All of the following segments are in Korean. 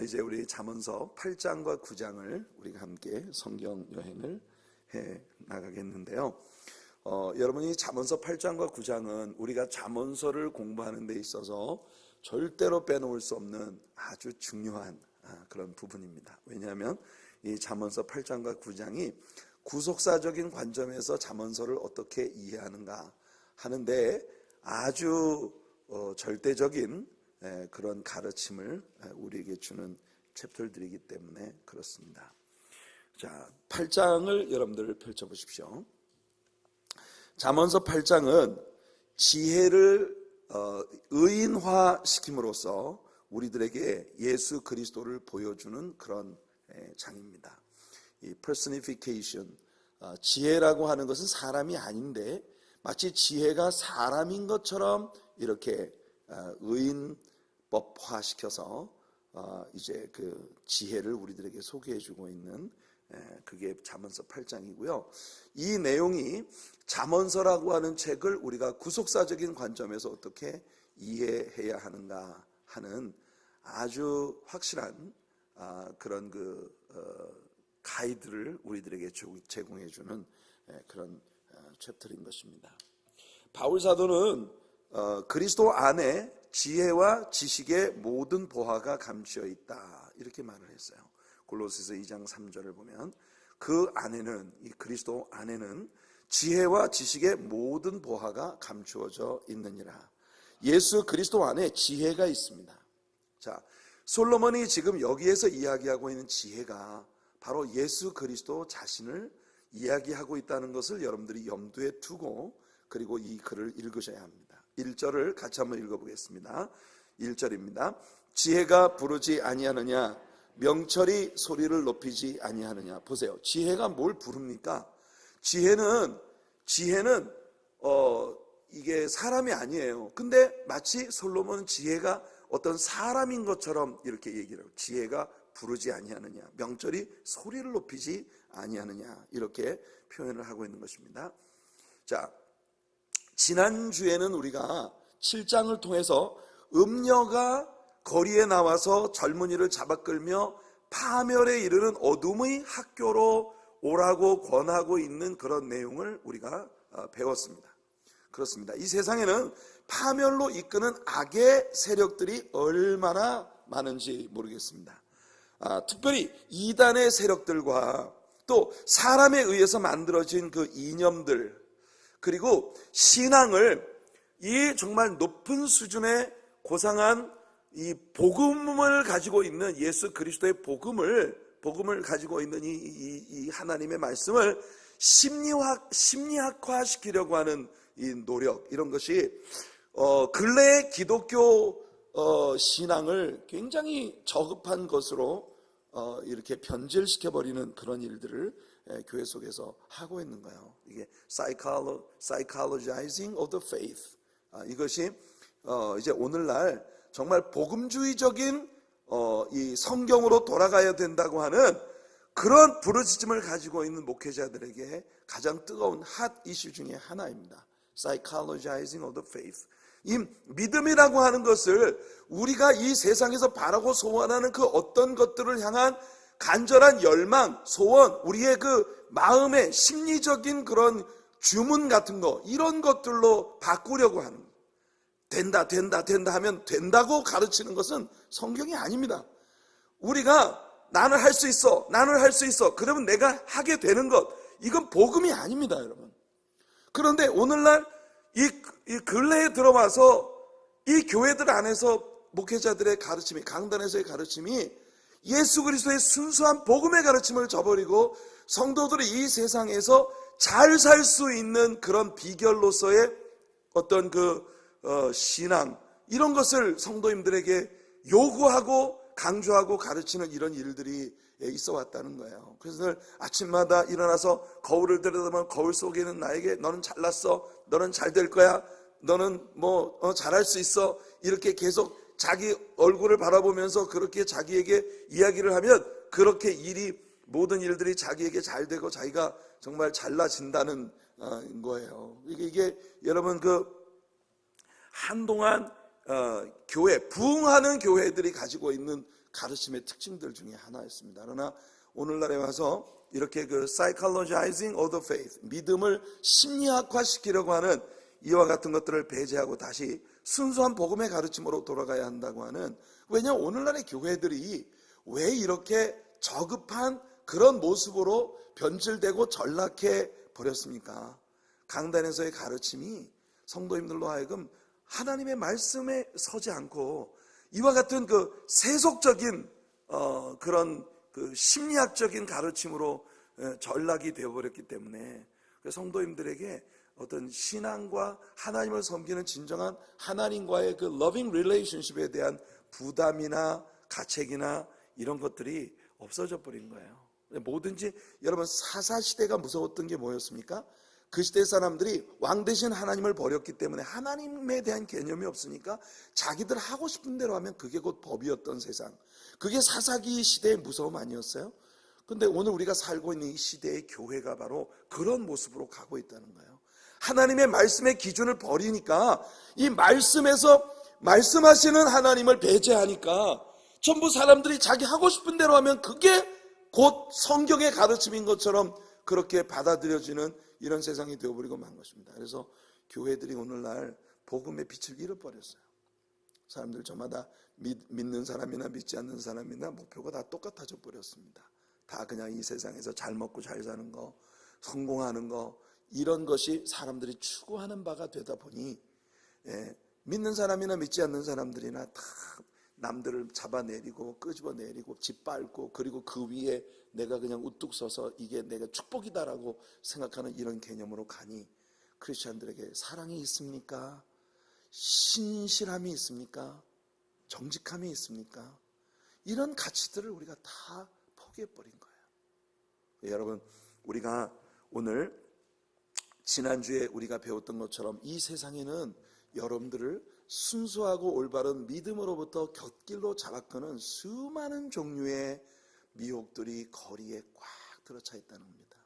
이제 우리 잠언서 8장과 9장을 우리가 함께 성경 여행을 해 나가겠는데요. 여러분이 잠언서 8장과 9장은 우리가 잠언서를 공부하는 데 있어서 절대로 빼놓을 수 없는 아주 중요한 그런 부분입니다. 왜냐하면 이 잠언서 8장과 9장이 구속사적인 관점에서 잠언서를 어떻게 이해하는가 하는데 아주 절대적인 그런 가르침을 우리에게 주는 챕터들이기 때문에 그렇습니다. 자, 8장을 여러분들 펼쳐보십시오. 잠언서 8장은 지혜를 의인화시킴으로써 우리들에게 예수 그리스도를 보여주는 그런 장입니다. 이 personification, 지혜라고 하는 것은 사람이 아닌데 마치 지혜가 사람인 것처럼 이렇게 의인법화시켜서 이제 그 지혜를 우리들에게 소개해주고 있는 그게 잠언서 8장이고요. 이 내용이 잠언서라고 하는 책을 우리가 구속사적인 관점에서 어떻게 이해해야 하는가 하는 아주 확실한 그런 가이드를 우리들에게 제공해주는 그런 챕터인 것입니다. 바울 사도는 그리스도 안에 지혜와 지식의 모든 보화가 감추어 있다 이렇게 말을 했어요. 골로새서 2장 3절을 보면 그 안에는, 이 그리스도 안에는 지혜와 지식의 모든 보화가 감추어져 있느니라. 예수 그리스도 안에 지혜가 있습니다. 자, 솔로몬이 지금 여기에서 이야기하고 있는 지혜가 바로 예수 그리스도 자신을 이야기하고 있다는 것을 여러분들이 염두에 두고 그리고 이 글을 읽으셔야 합니다. 1절을 같이 한번 읽어보겠습니다. 1절입니다. 지혜가 부르지 아니하느냐, 명철이 소리를 높이지 아니하느냐. 보세요. 지혜가 뭘 부릅니까? 지혜는 이게 사람이 아니에요. 근데 마치 솔로몬은 지혜가 어떤 사람인 것처럼 이렇게 얘기를 해요. 지혜가 부르지 아니하느냐, 명철이 소리를 높이지 아니하느냐, 이렇게 표현을 하고 있는 것입니다. 자, 지난주에는 우리가 7장을 통해서 음녀가 거리에 나와서 젊은이를 잡아끌며 파멸에 이르는 어둠의 학교로 오라고 권하고 있는 그런 내용을 우리가 배웠습니다. 그렇습니다. 이 세상에는 파멸로 이끄는 악의 세력들이 얼마나 많은지 모르겠습니다. 특별히 이단의 세력들과 또 사람에 의해서 만들어진 그 이념들, 그리고 신앙을 이 정말 높은 수준의 고상한 이 복음을 가지고 있는 예수 그리스도의 복음을 가지고 있는 이 하나님의 말씀을 심리학화시키려고 하는 이 노력, 이런 것이 근래의 기독교 신앙을 굉장히 저급한 것으로 이렇게 변질시켜버리는 그런 일들을 교회 속에서 하고 있는 거예요. 이게 psychologizing of the faith. 이것이 이제 오늘날 정말 복음주의적인 이 성경으로 돌아가야 된다고 하는 그런 부르짖음을 가지고 있는 목회자들에게 가장 뜨거운 핫 이슈 중에 하나입니다. psychologizing of the faith. 이 믿음이라고 하는 것을 우리가 이 세상에서 바라고 소원하는 그 어떤 것들을 향한 간절한 열망, 소원, 우리의 그 마음의 심리적인 그런 주문 같은 거, 이런 것들로 바꾸려고 하는 거예요. 된다 하면 된다고 가르치는 것은 성경이 아닙니다. 우리가 나는 할 수 있어 그러면 내가 하게 되는 것, 이건 복음이 아닙니다, 여러분. 그런데 오늘날 이 근래에 들어와서 이 교회들 안에서 목회자들의 가르침이, 강단에서의 가르침이 예수 그리스도의 순수한 복음의 가르침을 저버리고 성도들이 이 세상에서 잘 살 수 있는 그런 비결로서의 어떤 신앙, 이런 것을 성도님들에게 요구하고 강조하고 가르치는 이런 일들이 있어 왔다는 거예요. 그래서 늘 아침마다 일어나서 거울을 들여다보면 거울 속에 있는 나에게 너는 잘났어, 너는 잘 될 거야, 너는 잘할 수 있어, 이렇게 계속 자기 얼굴을 바라보면서 그렇게 자기에게 이야기를 하면 그렇게 모든 일들이 자기에게 잘 되고 자기가 정말 잘나진다는 거예요. 이게 여러분 한동안 교회, 부흥하는 교회들이 가지고 있는 가르침의 특징들 중에 하나였습니다. 그러나 오늘날에 와서 이렇게 그 psychologizing of the faith, 믿음을 심리학화시키려고 하는 이와 같은 것들을 배제하고 다시 순수한 복음의 가르침으로 돌아가야 한다고 하는, 왜냐하면 오늘날의 교회들이 왜 이렇게 저급한 그런 모습으로 변질되고 전락해 버렸습니까? 강단에서의 가르침이 성도님들로 하여금 하나님의 말씀에 서지 않고 이와 같은 그 세속적인 그런 그 심리학적인 가르침으로 전락이 되어버렸기 때문에 성도님들에게 어떤 신앙과 하나님을 섬기는 진정한 하나님과의 그 loving relationship에 대한 부담이나 가책이나 이런 것들이 없어져 버린 거예요. 뭐든지 여러분 사사시대가 무서웠던 게 뭐였습니까? 그 시대 사람들이 왕 대신 하나님을 버렸기 때문에 하나님에 대한 개념이 없으니까 자기들 하고 싶은 대로 하면 그게 곧 법이었던 세상, 그게 사사기 시대의 무서움 아니었어요? 근데 오늘 우리가 살고 있는 이 시대의 교회가 바로 그런 모습으로 가고 있다는 거예요. 하나님의 말씀의 기준을 버리니까, 이 말씀에서 말씀하시는 하나님을 배제하니까 전부 사람들이 자기 하고 싶은 대로 하면 그게 곧 성경의 가르침인 것처럼 그렇게 받아들여지는 이런 세상이 되어버리고 만 것입니다. 그래서 교회들이 오늘날 복음의 빛을 잃어버렸어요. 사람들 저마다 믿는 사람이나 믿지 않는 사람이나 목표가 다 똑같아져 버렸습니다. 다 그냥 이 세상에서 잘 먹고 잘 사는 거, 성공하는 거, 이런 것이 사람들이 추구하는 바가 되다 보니 믿는 사람이나 믿지 않는 사람들이나 다 남들을 잡아내리고 끄집어내리고 짓밟고, 그리고 그 위에 내가 그냥 우뚝 서서 이게 내가 축복이다라고 생각하는 이런 개념으로 가니, 크리스천들에게 사랑이 있습니까? 신실함이 있습니까? 정직함이 있습니까? 이런 가치들을 우리가 다 포기해버린 거예요. 여러분, 우리가 오늘 지난주에 우리가 배웠던 것처럼 이 세상에는 여러분들을 순수하고 올바른 믿음으로부터 곁길로 잡아끄는 수많은 종류의 미혹들이 거리에 꽉 들어차 있다는 겁니다.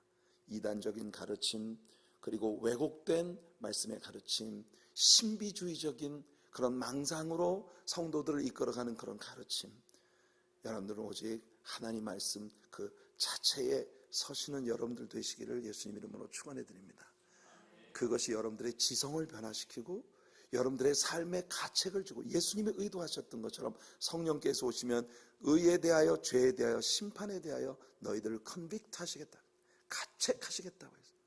이단적인 가르침, 그리고 왜곡된 말씀의 가르침, 신비주의적인 그런 망상으로 성도들을 이끌어가는 그런 가르침, 여러분들은 오직 하나님 말씀 그 자체에 서시는 여러분들 되시기를 예수님 이름으로 축원해 드립니다. 그것이 여러분들의 지성을 변화시키고 여러분들의 삶의 가책을 주고, 예수님이 의도하셨던 것처럼 성령께서 오시면 의에 대하여, 죄에 대하여, 심판에 대하여 너희들을 컨빅트하시겠다, 가책하시겠다고 했어요.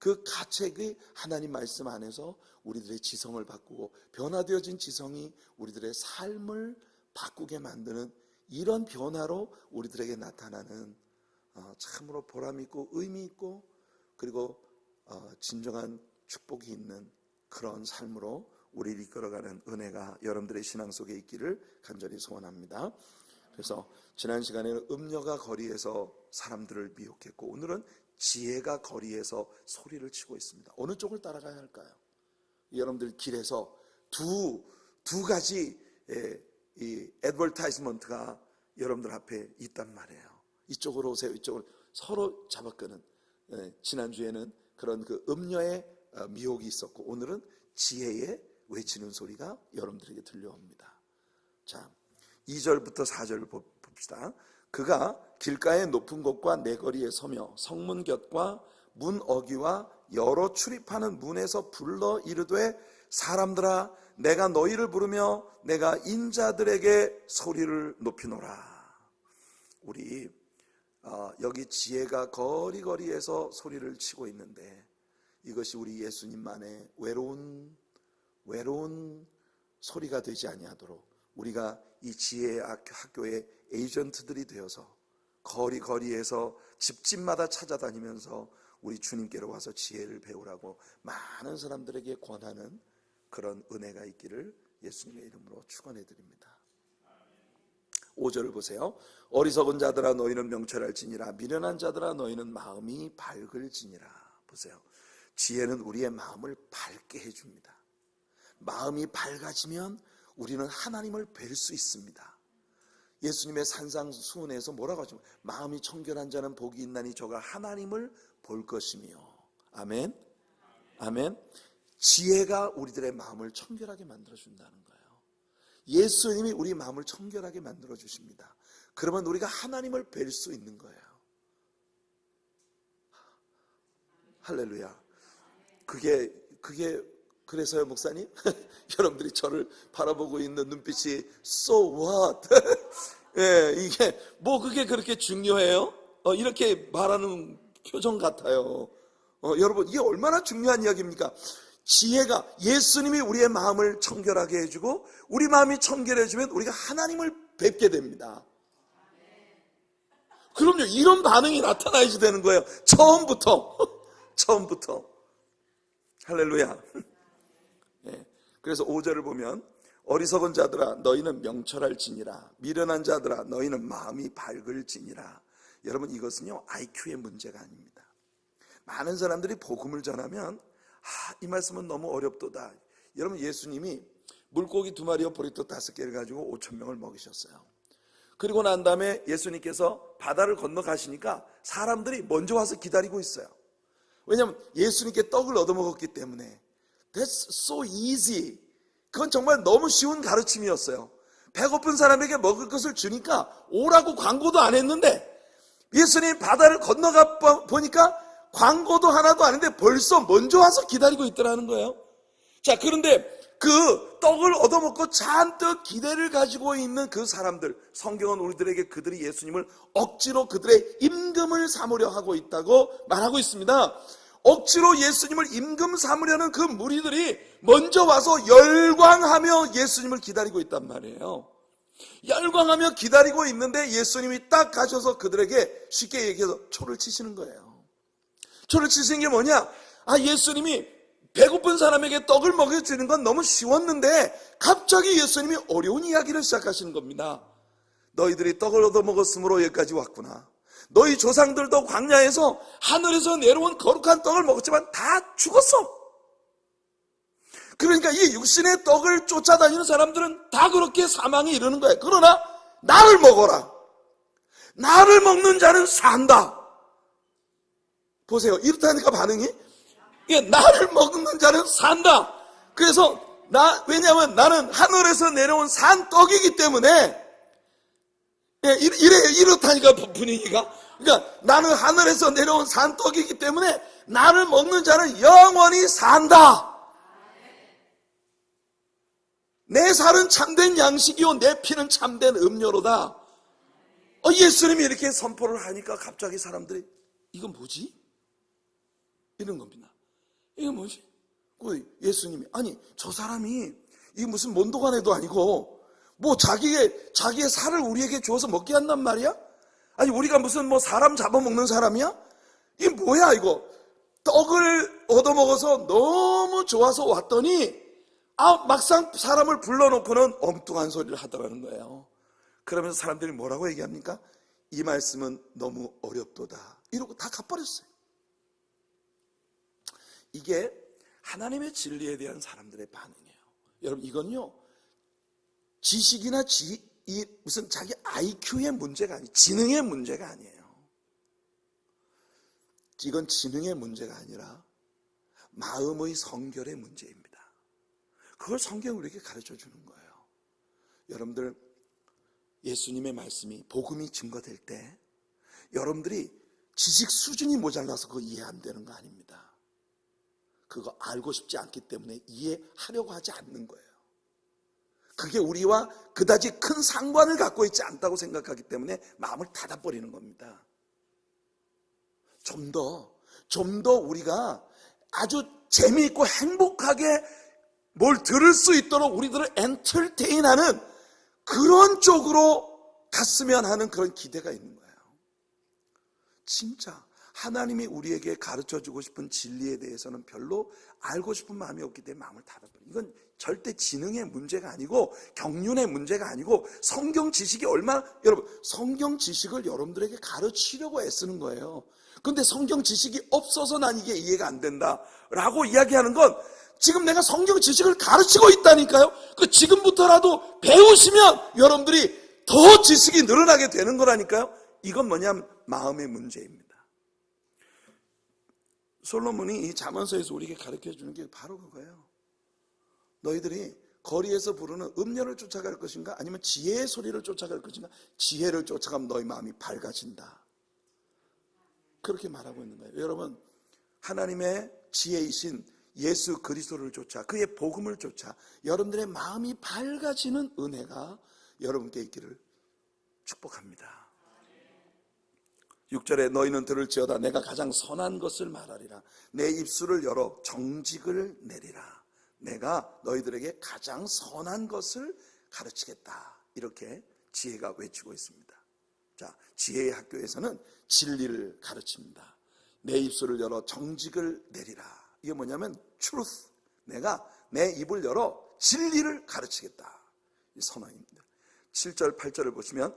그 가책이 하나님 말씀 안에서 우리들의 지성을 바꾸고, 변화되어진 지성이 우리들의 삶을 바꾸게 만드는 이런 변화로 우리들에게 나타나는 참으로 보람있고 의미있고, 그리고 진정한 축복이 있는 그런 삶으로 우리를 이끌어가는 은혜가 여러분들의 신앙 속에 있기를 간절히 소원합니다. 그래서 지난 시간에는 음녀가 거리에서 사람들을 미혹했고, 오늘은 지혜가 거리에서 소리를 치고 있습니다. 어느 쪽을 따라가야 할까요? 여러분들 길에서 두 가지 이 애드버타이즈먼트가 여러분들 앞에 있단 말이에요. 이쪽으로 오세요, 이쪽으로. 서로 잡아끄는, 지난주에는 그런 그 음녀의 미혹이 있었고, 오늘은 지혜의 외치는 소리가 여러분들에게 들려옵니다. 자, 2절부터 4절을 봅시다. 그가 길가의 높은 곳과 내거리에 서며 성문 곁과 문 어귀와 여러 출입하는 문에서 불러 이르되, 사람들아, 내가 너희를 부르며 내가 인자들에게 소리를 높이노라. 우리 여기 지혜가 거리거리에서 소리를 치고 있는데, 이것이 우리 예수님만의 외로운 소리가 되지 아니하도록 우리가 이 지혜의 학교의 에이전트들이 되어서 거리에서 집집마다 찾아다니면서 우리 주님께로 와서 지혜를 배우라고 많은 사람들에게 권하는 그런 은혜가 있기를 예수님의 이름으로 축원해 드립니다. 5절을 보세요. 어리석은 자들아 너희는 명철할지니라, 미련한 자들아 너희는 마음이 밝을지니라. 보세요. 지혜는 우리의 마음을 밝게 해줍니다. 마음이 밝아지면 우리는 하나님을 뵐 수 있습니다. 예수님의 산상수훈에서 뭐라고 하죠? 마음이 청결한 자는 복이 있나니 저가 하나님을 볼 것이며. 아멘. 아멘. 지혜가 우리들의 마음을 청결하게 만들어준다는 거예요. 예수님이 우리 마음을 청결하게 만들어주십니다. 그러면 우리가 하나님을 뵐 수 있는 거예요. 할렐루야. 그게 그래서요, 목사님. 여러분들이 저를 바라보고 있는 눈빛이 so what? 예, 이게 뭐 그게 그렇게 중요해요? 이렇게 말하는 표정 같아요. 여러분, 이게 얼마나 중요한 이야기입니까? 지혜가, 예수님이 우리의 마음을 청결하게 해주고 우리 마음이 청결해지면 우리가 하나님을 뵙게 됩니다. 그럼요, 이런 반응이 나타나야지 되는 거예요. 처음부터. 할렐루야. 예, 그래서 5절을 보면 어리석은 자들아 너희는 명철할지니라, 미련한 자들아 너희는 마음이 밝을지니라. 여러분, 이것은요 IQ의 문제가 아닙니다. 많은 사람들이 복음을 전하면 이 말씀은 너무 어렵도다. 여러분, 예수님이 물고기 2마리와 보리떡 5개를 가지고 5,000명을 먹이셨어요. 그리고 난 다음에 예수님께서 바다를 건너가시니까 사람들이 먼저 와서 기다리고 있어요. 왜냐하면 예수님께 떡을 얻어먹었기 때문에. That's so easy. 그건 정말 너무 쉬운 가르침이었어요. 배고픈 사람에게 먹을 것을 주니까 오라고 광고도 안 했는데, 예수님이 바다를 건너가 보니까 광고도 하나도 안 했는데 벌써 먼저 와서 기다리고 있더라는 거예요. 자, 그런데 그 떡을 얻어먹고 잔뜩 기대를 가지고 있는 그 사람들, 성경은 우리들에게 그들이 예수님을 억지로 그들의 임금을 삼으려 하고 있다고 말하고 있습니다. 억지로 예수님을 임금 삼으려는 그 무리들이 먼저 와서 열광하며 예수님을 기다리고 있단 말이에요. 열광하며 기다리고 있는데 예수님이 딱 가셔서 그들에게 쉽게 얘기해서 초를 치시는 거예요. 초를 치시는 게 뭐냐? 예수님이 배고픈 사람에게 떡을 먹여주는 건 너무 쉬웠는데 갑자기 예수님이 어려운 이야기를 시작하시는 겁니다. 너희들이 떡을 얻어먹었으므로 여기까지 왔구나. 너희 조상들도 광야에서 하늘에서 내려온 거룩한 떡을 먹었지만 다 죽었어. 그러니까 이 육신의 떡을 쫓아다니는 사람들은 다 그렇게 사망에 이르는 거예요. 그러나 나를 먹어라. 나를 먹는 자는 산다. 보세요, 이렇다니까 반응이. 나를 먹는 자는 산다. 그래서 왜냐하면 나는 하늘에서 내려온 산 떡이기 때문에. 이렇다니까 분위기가. 그러니까 나는 하늘에서 내려온 산 떡이기 때문에 나를 먹는 자는 영원히 산다. 내 살은 참된 양식이요 내 피는 참된 음료로다. 예수님이 이렇게 선포를 하니까 갑자기 사람들이 이건 뭐지? 이런 겁니다. 이게 뭐지? 예수님이 저 사람이 이게 무슨 mond오가네도 아니고 뭐 자기의 살을 우리에게 주어서 먹게 한단 말이야? 우리가 무슨 사람 잡아먹는 사람이야? 이게 뭐야 이거? 떡을 얻어먹어서 너무 좋아서 왔더니 막상 사람을 불러놓고는 엉뚱한 소리를 하더라는 거예요. 그러면서 사람들이 뭐라고 얘기합니까? 이 말씀은 너무 어렵도다. 이러고 다 가버렸어요. 이게 하나님의 진리에 대한 사람들의 반응이에요. 여러분, 이건요 지식이나 무슨 자기 IQ의 문제가 아니에요. 지능의 문제가 아니에요. 이건 지능의 문제가 아니라 마음의 성결의 문제입니다. 그걸 성경이 우리에게 가르쳐 주는 거예요. 여러분들, 예수님의 말씀이, 복음이 증거될 때 여러분들이 지식 수준이 모자라서 그거 이해 안 되는 거 아닙니다. 그거 알고 싶지 않기 때문에 이해하려고 하지 않는 거예요. 그게 우리와 그다지 큰 상관을 갖고 있지 않다고 생각하기 때문에 마음을 닫아버리는 겁니다. 좀 더 우리가 아주 재미있고 행복하게 뭘 들을 수 있도록 우리들을 엔터테인하는 그런 쪽으로 갔으면 하는 그런 기대가 있는 거예요. 진짜 하나님이 우리에게 가르쳐주고 싶은 진리에 대해서는 별로 알고 싶은 마음이 없기 때문에 마음을 닫아버려요. 이건 절대 지능의 문제가 아니고 경륜의 문제가 아니고 성경 지식이 여러분, 성경 지식을 여러분들에게 가르치려고 애쓰는 거예요. 근데 성경 지식이 없어서 난 이게 이해가 안 된다라고 이야기하는 건 지금 내가 성경 지식을 가르치고 있다니까요. 지금부터라도 배우시면 여러분들이 더 지식이 늘어나게 되는 거라니까요. 이건 뭐냐면 마음의 문제입니다. 솔로몬이 이 잠언서에서 우리에게 가르쳐 주는 게 바로 그거예요. 너희들이 거리에서 부르는 음료를 쫓아갈 것인가? 아니면 지혜의 소리를 쫓아갈 것인가? 지혜를 쫓아가면 너희 마음이 밝아진다. 그렇게 말하고 있는 거예요. 여러분, 하나님의 지혜이신 예수 그리스도를 쫓아, 그의 복음을 쫓아 여러분들의 마음이 밝아지는 은혜가 여러분께 있기를 축복합니다. 6절에 너희는 들을지어다 내가 가장 선한 것을 말하리라. 내 입술을 열어 정직을 내리라. 내가 너희들에게 가장 선한 것을 가르치겠다. 이렇게 지혜가 외치고 있습니다. 자, 지혜의 학교에서는 진리를 가르칩니다. 내 입술을 열어 정직을 내리라. 이게 뭐냐면 truth. 내가 내 입을 열어 진리를 가르치겠다. 이 선언입니다. 7절 8절을 보시면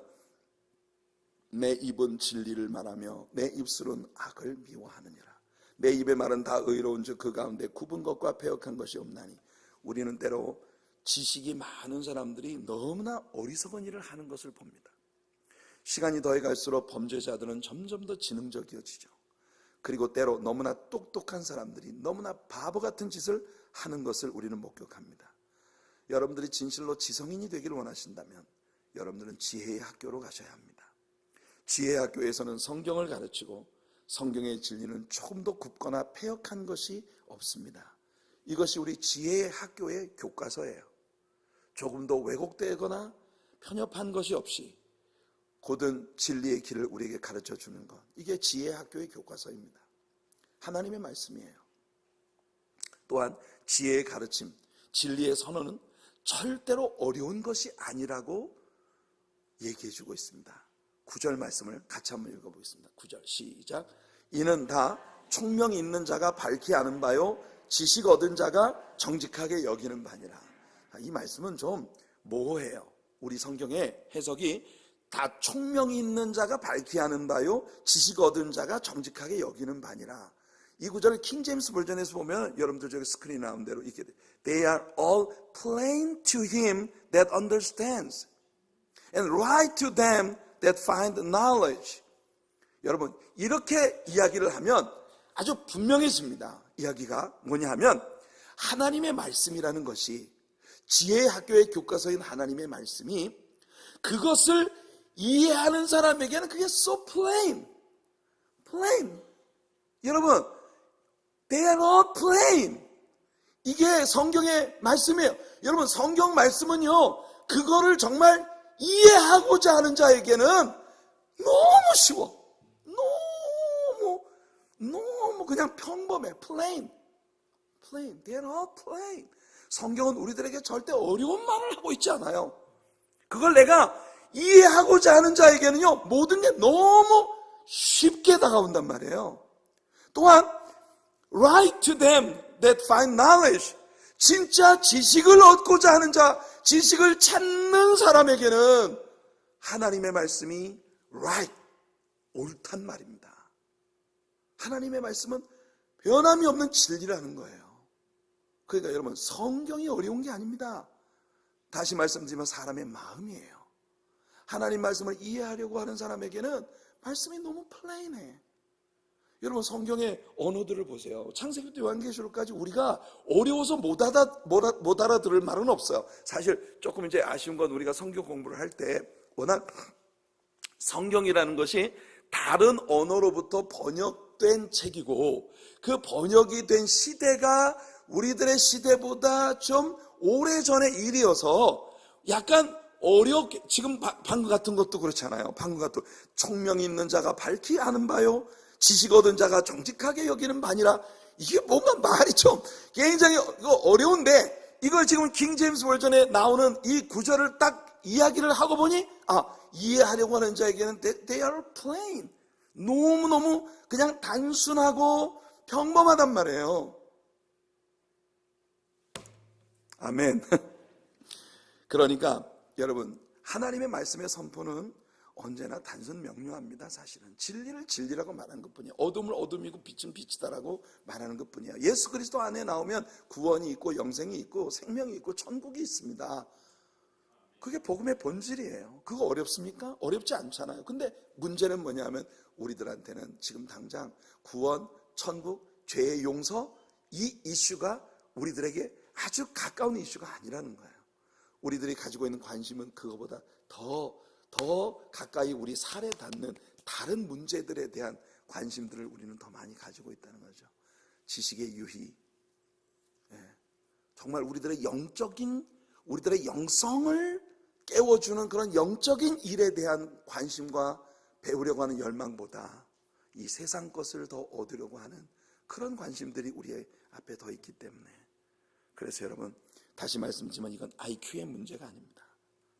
내 입은 진리를 말하며 내 입술은 악을 미워하느니라. 내 입의 말은 다 의로운 즉 그 가운데 굽은 것과 패역한 것이 없나니. 우리는 때로 지식이 많은 사람들이 너무나 어리석은 일을 하는 것을 봅니다. 시간이 더해 갈수록 범죄자들은 점점 더 지능적이어지죠. 그리고 때로 너무나 똑똑한 사람들이 너무나 바보 같은 짓을 하는 것을 우리는 목격합니다. 여러분들이 진실로 지성인이 되기를 원하신다면 여러분들은 지혜의 학교로 가셔야 합니다. 지혜의 학교에서는 성경을 가르치고 성경의 진리는 조금도 굽거나 패역한 것이 없습니다. 이것이 우리 지혜의 학교의 교과서예요. 조금도 왜곡되거나 편협한 것이 없이 고든 진리의 길을 우리에게 가르쳐 주는 것, 이게 지혜의 학교의 교과서입니다. 하나님의 말씀이에요. 또한 지혜의 가르침, 진리의 선언은 절대로 어려운 것이 아니라고 얘기해 주고 있습니다. 9절 말씀을 같이 한번 읽어보겠습니다. 9절 시작. 이는 다 총명이 있는 자가 밝히 아는 바요 지식 얻은 자가 정직하게 여기는 바니라. 이 말씀은 좀 모호해요. 우리 성경의 해석이 다 총명이 있는 자가 밝히 아는 바요 지식 얻은 자가 정직하게 여기는 바니라. 이 구절을 킹 제임스 버전에서 보면 여러분들 저기 스크린 나온 대로 이렇게 돼. They are all plain to him that understands and right to them that find knowledge. 여러분, 이렇게 이야기를 하면 아주 분명해집니다. 이야기가 뭐냐 하면 하나님의 말씀이라는 것이, 지혜의 학교의 교과서인 하나님의 말씀이, 그것을 이해하는 사람에게는 그게 so plain. 여러분, they are all plain. 이게 성경의 말씀이에요. 여러분, 성경 말씀은요, 그거를 정말 이해하고자 하는 자에게는 너무 쉬워. 너무 그냥 평범해. plain. They are all plain. 성경은 우리들에게 절대 어려운 말을 하고 있지 않아요. 그걸 내가 이해하고자 하는 자에게는요, 모든 게 너무 쉽게 다가온단 말이에요. 또한 right to them that find knowledge. 진짜 지식을 얻고자 하는 자, 지식을 찾는 사람에게는 하나님의 말씀이 right, 옳단 말입니다. 하나님의 말씀은 변함이 없는 진리라는 거예요. 그러니까 여러분, 성경이 어려운 게 아닙니다. 다시 말씀드리면 사람의 마음이에요. 하나님 말씀을 이해하려고 하는 사람에게는 말씀이 너무 플레인해. 여러분, 성경의 언어들을 보세요. 창세기부터 요한계시록까지 우리가 어려워서 못 알아들을 말은 없어요. 사실 조금 이제 아쉬운 건 우리가 성경 공부를 할 때 워낙 성경이라는 것이 다른 언어로부터 번역된 책이고, 그 번역이 된 시대가 우리들의 시대보다 좀 오래전의 일이어서 약간 어렵게, 지금 방금 같은 것도 그렇잖아요. 방금 같은 총명이 있는 자가 밝히 아는 바요 지식 얻은 자가 정직하게 여기는 바니라. 이게 뭔가 말이 좀 굉장히 어려운데, 이걸 지금 킹 제임스 버전에 나오는 이 구절을 딱 이야기를 하고 보니, 이해하려고 하는 자에게는 they are plain. 너무너무 그냥 단순하고 평범하단 말이에요. 아멘. 그러니까 여러분, 하나님의 말씀의 선포는 언제나 단순 명료합니다. 사실은 진리를 진리라고 말하는 것뿐이에요. 어둠을 어둠이고 빛은 빛이다라고 말하는 것뿐이에요. 예수 그리스도 안에 나오면 구원이 있고 영생이 있고 생명이 있고 천국이 있습니다. 그게 복음의 본질이에요. 그거 어렵습니까? 어렵지 않잖아요. 근데 문제는 뭐냐면 우리들한테는 지금 당장 구원, 천국, 죄의 용서, 이 이슈가 우리들에게 아주 가까운 이슈가 아니라는 거예요. 우리들이 가지고 있는 관심은 그거보다 더 가까이 우리 살에 닿는 다른 문제들에 대한 관심들을 우리는 더 많이 가지고 있다는 거죠. 지식의 유희, 정말 우리들의 영성을 깨워주는 그런 영적인 일에 대한 관심과 배우려고 하는 열망보다 이 세상 것을 더 얻으려고 하는 그런 관심들이 우리 앞에 더 있기 때문에, 그래서 여러분 다시 말씀드리지만 이건 IQ의 문제가 아닙니다.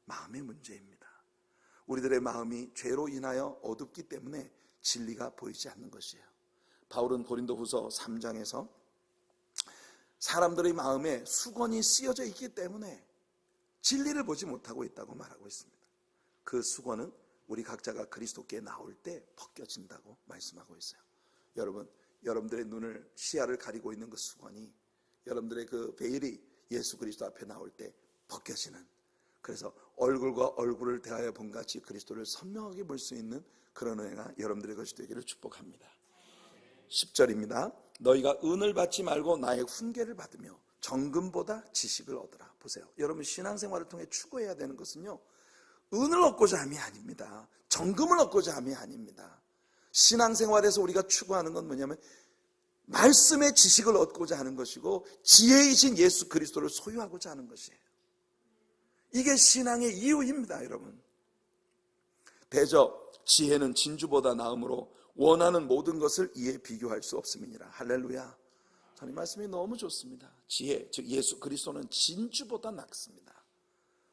마음의 문제입니다. 우리들의 마음이 죄로 인하여 어둡기 때문에 진리가 보이지 않는 것이에요. 바울은 고린도후서 3장에서 사람들의 마음에 수건이 씌어져 있기 때문에 진리를 보지 못하고 있다고 말하고 있습니다. 그 수건은 우리 각자가 그리스도께 나올 때 벗겨진다고 말씀하고 있어요. 여러분, 여러분들의 눈을, 시야를 가리고 있는 그 수건이, 여러분들의 그 베일이 예수 그리스도 앞에 나올 때 벗겨지는, 그래서 얼굴과 얼굴을 대하여 본같이 그리스도를 선명하게 볼 수 있는 그런 은혜가 여러분들의 것이 되기를 축복합니다. 10절입니다. 너희가 은을 받지 말고 나의 훈계를 받으며 정금보다 지식을 얻으라. 보세요. 여러분, 신앙생활을 통해 추구해야 되는 것은요, 은을 얻고자 함이 아닙니다. 정금을 얻고자 함이 아닙니다. 신앙생활에서 우리가 추구하는 건 뭐냐면 말씀의 지식을 얻고자 하는 것이고 지혜이신 예수 그리스도를 소유하고자 하는 것이에요. 이게 신앙의 이유입니다, 여러분. 대저 지혜는 진주보다 나음으로 원하는 모든 것을 이에 비교할 수 없음이니라. 할렐루야. 저는 이 말씀이 너무 좋습니다. 지혜, 즉 예수 그리스도는 진주보다 낫습니다.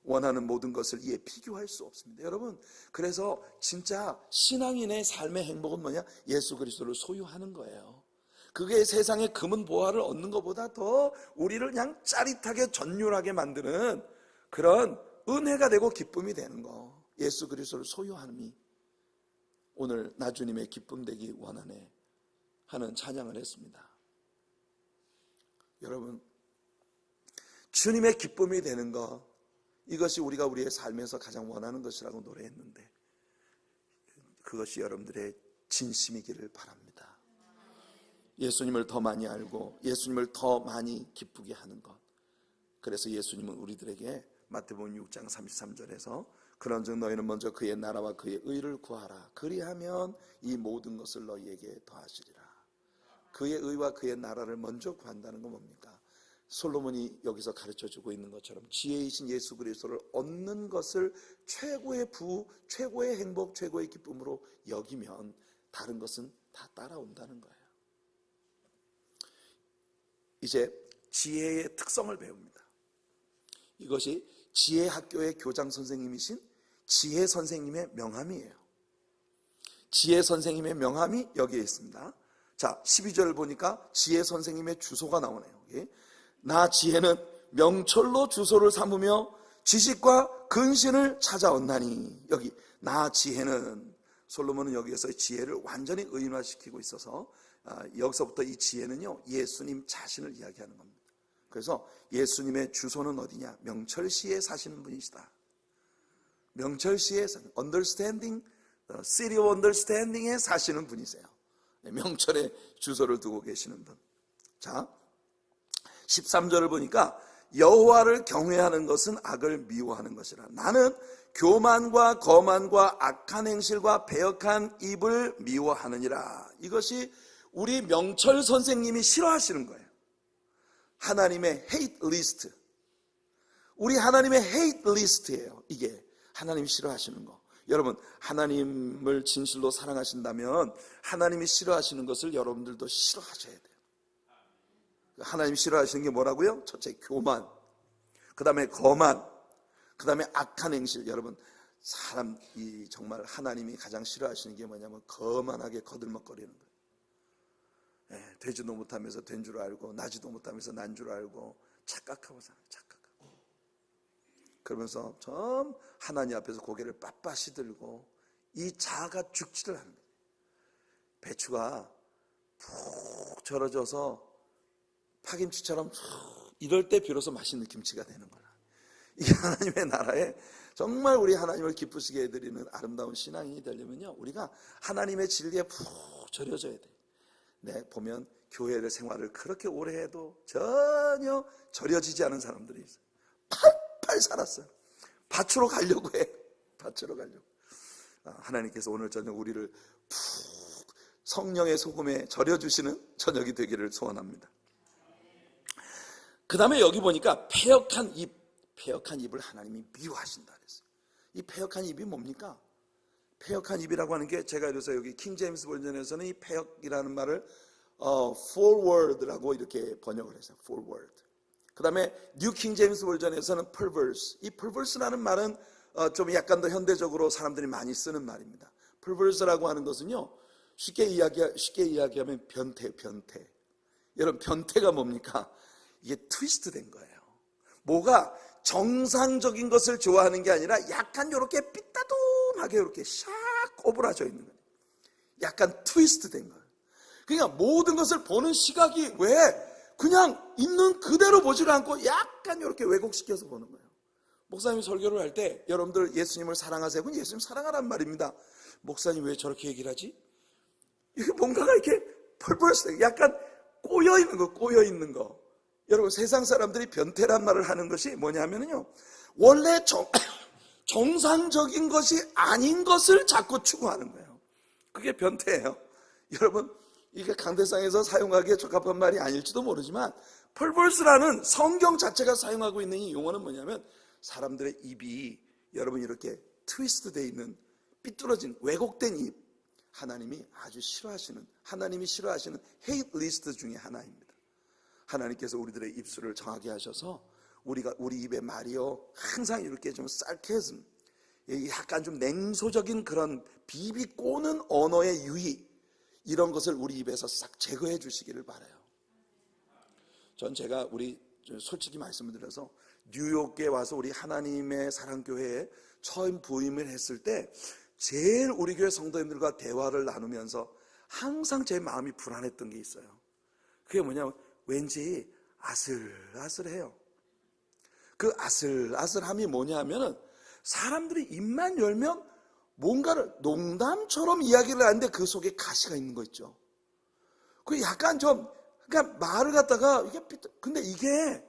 원하는 모든 것을 이에 비교할 수 없습니다. 여러분, 그래서 진짜 신앙인의 삶의 행복은 뭐냐? 예수 그리스도를 소유하는 거예요. 그게 세상의 금은 보화를 얻는 것보다 더 우리를 그냥 짜릿하게 전율하게 만드는 그런 은혜가 되고 기쁨이 되는 거, 예수 그리스도를 소유함이 오늘 나 주님의 기쁨 되기 원하네 하는 찬양을 했습니다. 여러분, 주님의 기쁨이 되는 것, 이것이 우리가 우리의 삶에서 가장 원하는 것이라고 노래했는데 그것이 여러분들의 진심이기를 바랍니다. 예수님을 더 많이 알고 예수님을 더 많이 기쁘게 하는 것. 그래서 예수님은 우리들에게 마태복음 6장 33절에서 그런즉 너희는 먼저 그의 나라와 그의 의를 구하라. 그리하면 이 모든 것을 너희에게 더하시리라. 그의 의와 그의 나라를 먼저 구한다는 건 뭡니까? 솔로몬이 여기서 가르쳐주고 있는 것처럼 지혜이신 예수 그리스도를 얻는 것을 최고의 부, 최고의 행복, 최고의 기쁨으로 여기면 다른 것은 다 따라온다는 거예요. 이제 지혜의 특성을 배웁니다. 이것이 지혜 학교의 교장 선생님이신 지혜 선생님의 명함이에요. 지혜 선생님의 명함이 여기에 있습니다. 자, 12절을 보니까 지혜 선생님의 주소가 나오네요. 여기. 나 지혜는 명철로 주소를 삼으며 지식과 근신을 찾아온다니. 여기 나 지혜는, 솔로몬은 여기에서 지혜를 완전히 의인화시키고 있어서 여기서부터 이 지혜는요, 예수님 자신을 이야기하는 겁니다. 그래서 예수님의 주소는 어디냐? 명철시에 사시는 분이시다. 명철시에 understanding, city of understanding에 사시는 분이세요. 명철에 주소를 두고 계시는 분. 자, 13절을 보니까 여호와를 경외하는 것은 악을 미워하는 것이라. 나는 교만과 거만과 악한 행실과 배역한 입을 미워하느니라. 이것이 우리 명철 선생님이 싫어하시는 거예요. 하나님의 hate list. 우리 하나님의 hate list예요. 이게 하나님이 싫어하시는 거. 여러분, 하나님을 진실로 사랑하신다면 하나님이 싫어하시는 것을 여러분들도 싫어하셔야 돼요. 하나님이 싫어하시는 게 뭐라고요? 첫째, 교만, 그 다음에 거만, 그 다음에 악한 행실. 여러분, 사람이 정말 하나님이 가장 싫어하시는 게 뭐냐면 거만하게 거들먹거리는 거예요. 되지도 못하면서 된 줄 알고 나지도 못하면서 난 줄 알고 착각하고 살아요. 착각하고. 그러면서 전 하나님 앞에서 고개를 빳빳이 들고 이 자아가 죽지를 않는 거예요. 배추가 푹 절여져서 파김치처럼 이럴 때 비로소 맛있는 김치가 되는 거야. 이게 하나님의 나라에 정말 우리 하나님을 기쁘시게 해드리는 아름다운 신앙인이 되려면요, 우리가 하나님의 진리에 푹 절여져야 돼요. 네, 보면 교회 생활을 그렇게 오래 해도 전혀 절여지지 않은 사람들이 있어요. 잘 살았어요. 밭으로 가려고 해. 밭으로 가려고. 하나님께서 오늘 저녁 우리를 푹 성령의 소금에 절여주시는 저녁이 되기를 소원합니다. 그 다음에 여기 보니까 패역한 입을 하나님이 미워하신다 그랬어요. 이 패역한 입이 뭡니까? 패역한 입이라고 하는 게, 제가 그래서 여기 킹 제임스 버전에서는 이 패역이라는 말을 forward라고 이렇게 번역을 했어요. forward. 그 다음에 뉴 킹 제임스 버전에서는 perverse. 이 perverse라는 말은 좀 약간 더 현대적으로 사람들이 많이 쓰는 말입니다. perverse라고 하는 것은요, 쉽게 이야기하면 변태. 여러분, 변태가 뭡니까? 이게 트위스트 된 거예요. 뭐가 정상적인 것을 좋아하는 게 아니라 약간 이렇게 삐따둠하게 이렇게 샥 오브라져 있는 거예요. 약간 트위스트 된 거예요. 그러니까 모든 것을 보는 시각이 왜 그냥 있는 그대로 보지를 않고 약간 이렇게 왜곡시켜서 보는 거예요. 목사님이 설교를 할 때 여러분들 예수님을 사랑하세요. 그건 예수님 사랑하란 말입니다. 목사님 왜 저렇게 얘기를 하지? 이게 뭔가가 이렇게 펄펄 약간 꼬여있는 거. 여러분, 세상 사람들이 변태란 말을 하는 것이 뭐냐면요, 원래 정상적인 것이 아닌 것을 자꾸 추구하는 거예요. 그게 변태예요. 여러분, 이게 강대상에서 사용하기에 적합한 말이 아닐지도 모르지만, 펄벌스라는 성경 자체가 사용하고 있는 이 용어는 뭐냐면, 사람들의 입이 여러분 이렇게 트위스트 되어 있는 삐뚤어진 왜곡된 입, 하나님이 싫어하시는 헤이트 리스트 중에 하나입니다. 하나님께서 우리들의 입술을 정하게 하셔서 우리 입의 말이요, 항상 이렇게 좀 sarcasm, 약간 좀 냉소적인 그런 비비 꼬는 언어의 유희, 이런 것을 우리 입에서 싹 제거해 주시기를 바라요. 제가 솔직히 말씀을 드려서 뉴욕에 와서 우리 하나님의 사랑교회에 처음 부임을 했을 때 제일 우리 교회 성도님들과 대화를 나누면서 항상 제 마음이 불안했던 게 있어요. 그게 뭐냐면 왠지 아슬아슬해요. 그 아슬아슬함이 뭐냐면은 사람들이 입만 열면 뭔가를 농담처럼 이야기를 하는데 그 속에 가시가 있는 거 있죠. 그 약간 좀 그러니까 말을 갖다가 근데 이게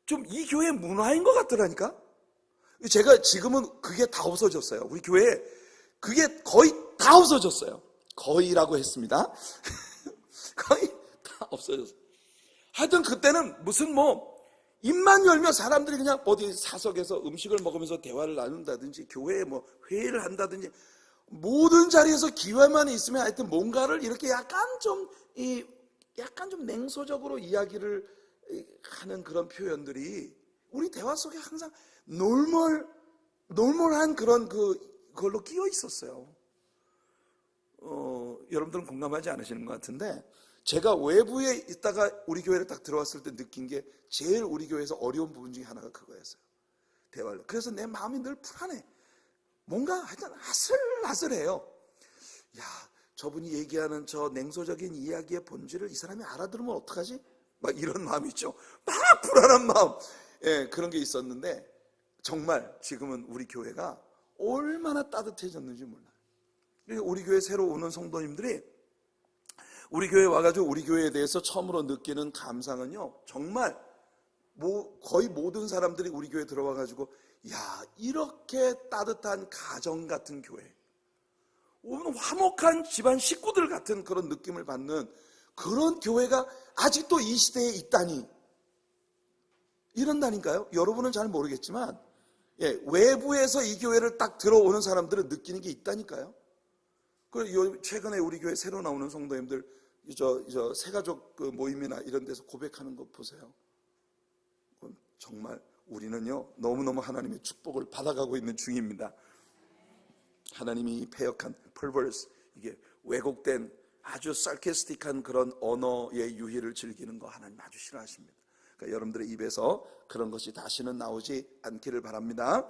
좀 이 교회 문화인 것 같더라니까. 제가 지금은 그게 다 없어졌어요. 우리 교회에 그게 거의 다 없어졌어요. 거의라고 했습니다. 거의 다 없어졌어요. 하여튼 그때는 무슨 입만 열면 사람들이 그냥 어디 사석에서 음식을 먹으면서 대화를 나눈다든지 교회에 회의를 한다든지 모든 자리에서 기회만 있으면 하여튼 뭔가를 이렇게 약간 좀 냉소적으로 이야기를 하는 그런 표현들이 우리 대화 속에 항상 놀몰한 그걸로 끼어 있었어요. 여러분들은 공감하지 않으시는 것 같은데, 제가 외부에 있다가 우리 교회를 딱 들어왔을 때 느낀 게 제일 우리 교회에서 어려운 부분 중에 하나가 그거였어요. 대화를. 그래서 내 마음이 늘 불안해. 뭔가 하여튼 아슬아슬해요. 야, 저분이 얘기하는 저 냉소적인 이야기의 본질을 이 사람이 알아들으면 어떡하지? 막 이런 마음이 있죠. 막 불안한 마음. 예, 그런 게 있었는데 정말 지금은 우리 교회가 얼마나 따뜻해졌는지 몰라요. 우리 교회 새로 오는 성도님들이 우리 교회에 와가지고 우리 교회에 대해서 처음으로 느끼는 감상은요, 정말 거의 모든 사람들이 우리 교회에 들어와가지고 야, 이렇게 따뜻한 가정 같은 교회, 화목한 집안 식구들 같은 그런 느낌을 받는 그런 교회가 아직도 이 시대에 있다니, 이런다니까요. 여러분은 잘 모르겠지만 외부에서 이 교회를 딱 들어오는 사람들은 느끼는 게 있다니까요. 최근에 우리 교회 새로 나오는 성도님들 저 새가족 모임이나 이런 데서 고백하는 거 보세요. 정말 우리는요 너무너무 하나님의 축복을 받아가고 있는 중입니다. 하나님이 패역한 perverse, 이게 왜곡된 아주 sarcastic한 그런 언어의 유희를 즐기는 거 하나님 아주 싫어하십니다. 그러니까 여러분들의 입에서 그런 것이 다시는 나오지 않기를 바랍니다.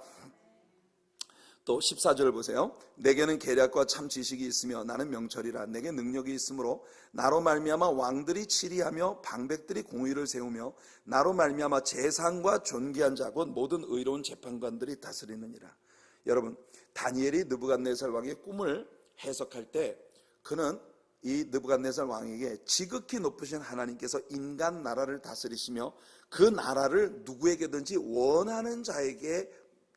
또 14절 보세요. 내게는 계략과 참 지식이 있으며 나는 명철이라. 내게 능력이 있으므로 나로 말미암아 왕들이 치리하며 방백들이 공의를 세우며 나로 말미암아 재상과 존귀한 자 곧 모든 의로운 재판관들이 다스리느니라. 여러분, 다니엘이 느부갓네살 왕의 꿈을 해석할 때 그는 이 느부갓네살 왕에게 지극히 높으신 하나님께서 인간 나라를 다스리시며 그 나라를 누구에게든지 원하는 자에게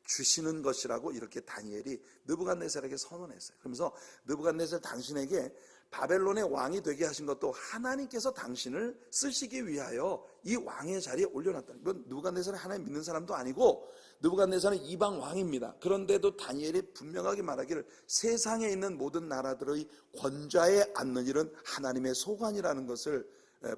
주시는 것이라고 이렇게 다니엘이 느부갓네살에게 선언했어요. 그러면서 느부갓네살 당신에게 바벨론의 왕이 되게 하신 것도 하나님께서 당신을 쓰시기 위하여 이 왕의 자리에 올려놨다. 이건 느부갓네살은 하나님 믿는 사람도 아니고 느부갓네살은 이방 왕입니다. 그런데도 다니엘이 분명하게 말하기를 세상에 있는 모든 나라들의 권좌에 앉는 일은 하나님의 소관이라는 것을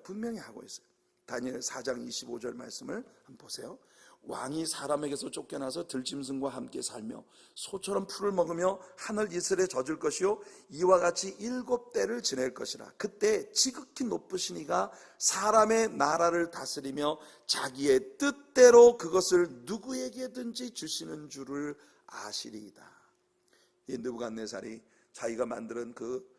분명히 하고 있어요. 다니엘 4장 25절 말씀을 한번 보세요. 왕이 사람에게서 쫓겨나서 들짐승과 함께 살며 소처럼 풀을 먹으며 하늘 이슬에 젖을 것이요 이와 같이 7대를 지낼 것이라. 그때 지극히 높으신 이가 사람의 나라를 다스리며 자기의 뜻대로 그것을 누구에게든지 주시는 줄을 아시리이다. 이 느부갓네살이 자기가 만드는 그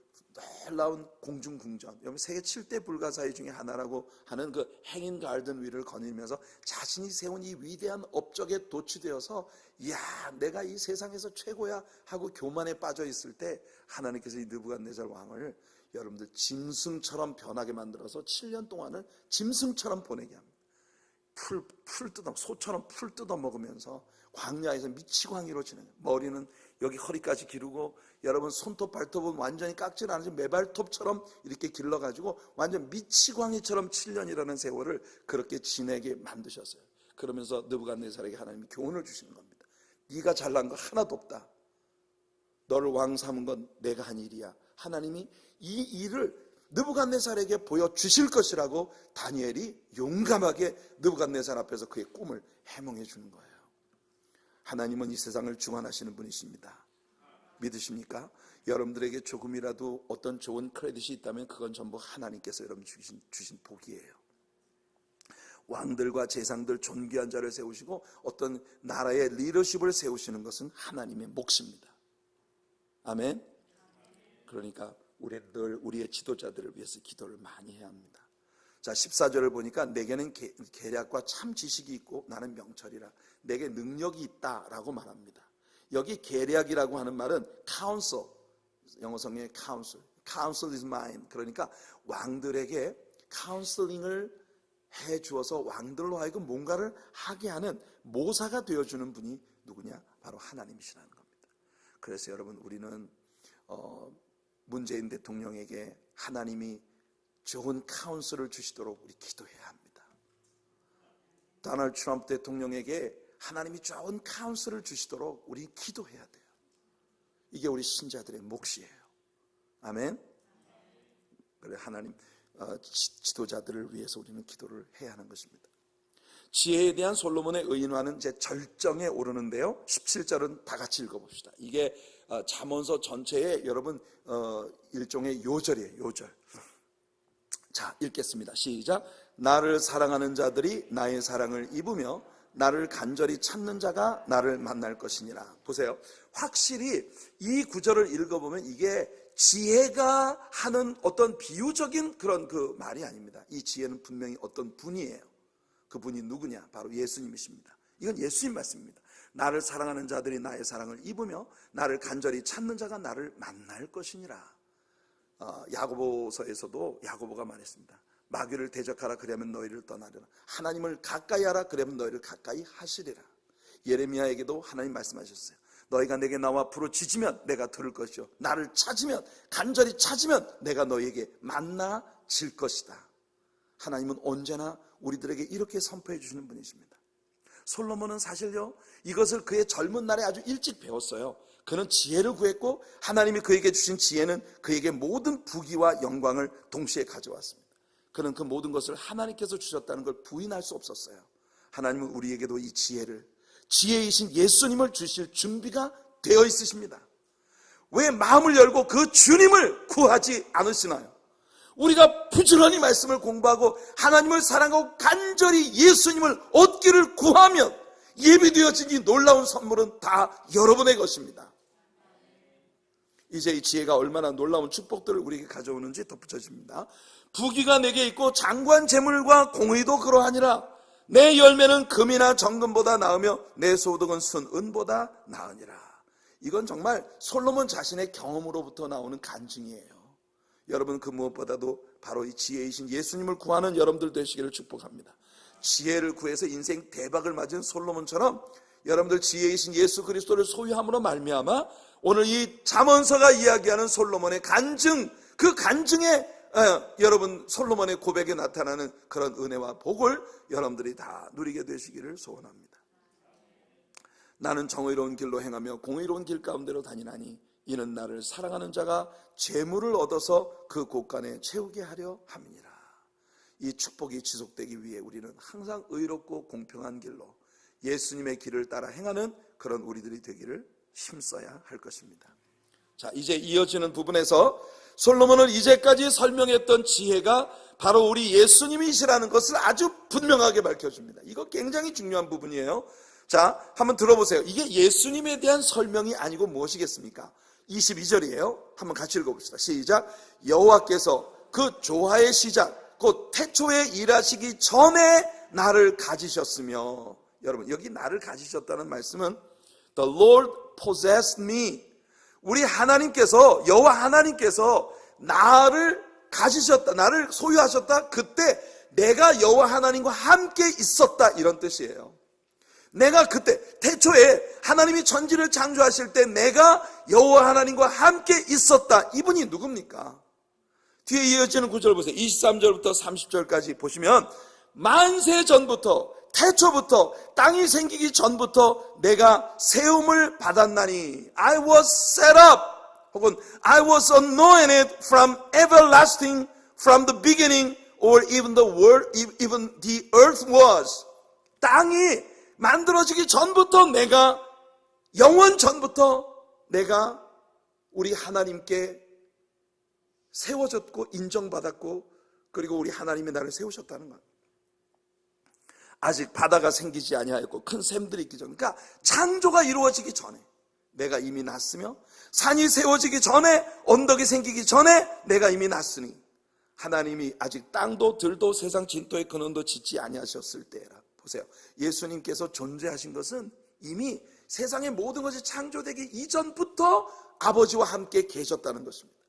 놀라운 공중궁전, 여러분 세계 7대 불가사의 중에 하나라고 하는 그 행인 가든 위를 거닐면서 자신이 세운 이 위대한 업적에 도취되어서 이야 내가 이 세상에서 최고야 하고 교만에 빠져 있을 때 하나님께서 이 느부갓네살 왕을 여러분들 짐승처럼 변하게 만들어서 7년 동안을 짐승처럼 보내게 합니다. 소처럼 풀 뜯어 먹으면서 광야에서 미치광이로 지내요. 머리는 여기 허리까지 기르고 여러분 손톱 발톱은 완전히 깎질 않으시고 매발톱처럼 이렇게 길러가지고 완전 미치광이처럼 7년이라는 세월을 그렇게 지내게 만드셨어요. 그러면서 느부갓네살에게 하나님이 교훈을 주시는 겁니다. 네가 잘난 거 하나도 없다. 너를 왕 삼은 건 내가 한 일이야. 하나님이 이 일을 느부갓네살에게 보여주실 것이라고 다니엘이 용감하게 느부갓네살 앞에서 그의 꿈을 해몽해 주는 거예요. 하나님은 이 세상을 주관하시는 분이십니다. 믿으십니까? 여러분들에게 조금이라도 어떤 좋은 크레딧이 있다면 그건 전부 하나님께서 여러분 주신 복이에요. 왕들과 재상들 존귀한 자를 세우시고 어떤 나라의 리더십을 세우시는 것은 하나님의 몫입니다. 아멘. 그러니까 우리는 늘 우리의 지도자들을 위해서 기도를 많이 해야 합니다. 자 14절을 보니까 내게는 계략과 참 지식이 있고 나는 명철이라. 내게 능력이 있다라고 말합니다. 여기 계략이라고 하는 말은 counsel, 영어 성경의 counsel is mine. 그러니까 왕들에게 카운슬링을 해주어서 왕들로 하여금 뭔가를 하게 하는 모사가 되어주는 분이 누구냐? 바로 하나님이시라는 겁니다. 그래서 여러분 우리는 문재인 대통령에게 하나님이 좋은 카운슬을 주시도록 우리 기도해야 합니다. 도널드 트럼프 대통령에게 하나님이 좋은 카운슬을 주시도록 우리 기도해야 돼요. 이게 우리 신자들의 몫이에요. 아멘. 그래 하나님 지도자들을 위해서 우리는 기도를 해야 하는 것입니다. 지혜에 대한 솔로몬의 의인화는 이제 절정에 오르는데요. 17절은 다 같이 읽어봅시다. 이게 잠언서 전체의 여러분 일종의 요절이에요. 요절. 자 읽겠습니다. 시작. 나를 사랑하는 자들이 나의 사랑을 입으며 나를 간절히 찾는 자가 나를 만날 것이니라. 보세요. 확실히 이 구절을 읽어보면 이게 지혜가 하는 어떤 비유적인 그런 그 말이 아닙니다. 이 지혜는 분명히 어떤 분이에요. 그분이 누구냐? 바로 예수님이십니다. 이건 예수님 말씀입니다. 나를 사랑하는 자들이 나의 사랑을 입으며 나를 간절히 찾는 자가 나를 만날 것이니라. 야고보서에서도 야고보가 말했습니다. 마귀를 대적하라 그러면 너희를 떠나리라. 하나님을 가까이 하라 그러면 너희를 가까이 하시리라. 예레미야에게도 하나님 말씀하셨어요. 너희가 내게 나와 부르짖으면 내가 들을 것이요 나를 찾으면 간절히 찾으면 내가 너희에게 만나질 것이다. 하나님은 언제나 우리들에게 이렇게 선포해 주시는 분이십니다. 솔로몬은 사실요 이것을 그의 젊은 날에 아주 일찍 배웠어요. 그는 지혜를 구했고 하나님이 그에게 주신 지혜는 그에게 모든 부귀와 영광을 동시에 가져왔습니다. 그는 그 모든 것을 하나님께서 주셨다는 걸 부인할 수 없었어요. 하나님은 우리에게도 이 지혜이신 예수님을 주실 준비가 되어 있으십니다. 왜 마음을 열고 그 주님을 구하지 않으시나요? 우리가 부지런히 말씀을 공부하고 하나님을 사랑하고 간절히 예수님을 얻기를 구하면 예비되어진 이 놀라운 선물은 다 여러분의 것입니다. 이제 이 지혜가 얼마나 놀라운 축복들을 우리에게 가져오는지 덧붙여집니다. 부귀가 내게 있고 장관 재물과 공의도 그러하니라. 내 열매는 금이나 정금보다 나으며 내 소득은 순은보다 나으니라. 이건 정말 솔로몬 자신의 경험으로부터 나오는 간증이에요. 여러분, 그 무엇보다도 바로 이 지혜이신 예수님을 구하는 여러분들 되시기를 축복합니다. 지혜를 구해서 인생 대박을 맞은 솔로몬처럼 여러분들 지혜이신 예수 그리스도를 소유함으로 말미암아 오늘 이 잠언서가 이야기하는 솔로몬의 간증, 그 간증에 여러분 솔로몬의 고백에 나타나는 그런 은혜와 복을 여러분들이 다 누리게 되시기를 소원합니다. 나는 정의로운 길로 행하며 공의로운 길 가운데로 다니나니 이는 나를 사랑하는 자가 재물을 얻어서 그 곳간에 채우게 하려 함이니라. 이 축복이 지속되기 위해 우리는 항상 의롭고 공평한 길로 예수님의 길을 따라 행하는 그런 우리들이 되기를 힘써야 할 것입니다. 자, 이제 이어지는 부분에서 솔로몬은 이제까지 설명했던 지혜가 바로 우리 예수님이시라는 것을 아주 분명하게 밝혀줍니다. 이거 굉장히 중요한 부분이에요. 자, 한번 들어보세요. 이게 예수님에 대한 설명이 아니고 무엇이겠습니까? 22절이에요. 한번 같이 읽어봅시다. 시작. 여호와께서 그 조화의 시작 곧 태초에 일하시기 전에 나를 가지셨으며, 여러분 여기 나를 가지셨다는 말씀은 The Lord possessed me, 우리 하나님께서, 여호와 하나님께서 나를 가지셨다, 나를 소유하셨다. 그때 내가 여호와 하나님과 함께 있었다, 이런 뜻이에요. 내가 그때 태초에 하나님이 천지를 창조하실 때 내가 여호와 하나님과 함께 있었다. 이분이 누굽니까? 뒤에 이어지는 구절 보세요. 23절부터 30절까지 보시면 만세 전부터, 태초부터, 땅이 생기기 전부터 내가 세움을 받았나니 I was set up, 혹은 I was anointed from everlasting, from the beginning, or even the world, even the earth was. 땅이 만들어지기 전부터 내가, 영원 전부터 내가 우리 하나님께 세워졌고 인정받았고, 그리고 우리 하나님이 나를 세우셨다는 것. 아직 바다가 생기지 아니하였고 큰 샘들이 있기 전, 그러니까 창조가 이루어지기 전에 내가 이미 났으며, 산이 세워지기 전에, 언덕이 생기기 전에 내가 이미 났으니, 하나님이 아직 땅도 들도 세상 진토의 근원도 짓지 아니하셨을 때라. 보세요. 예수님께서 존재하신 것은 이미 세상의 모든 것이 창조되기 이전부터 아버지와 함께 계셨다는 것입니다.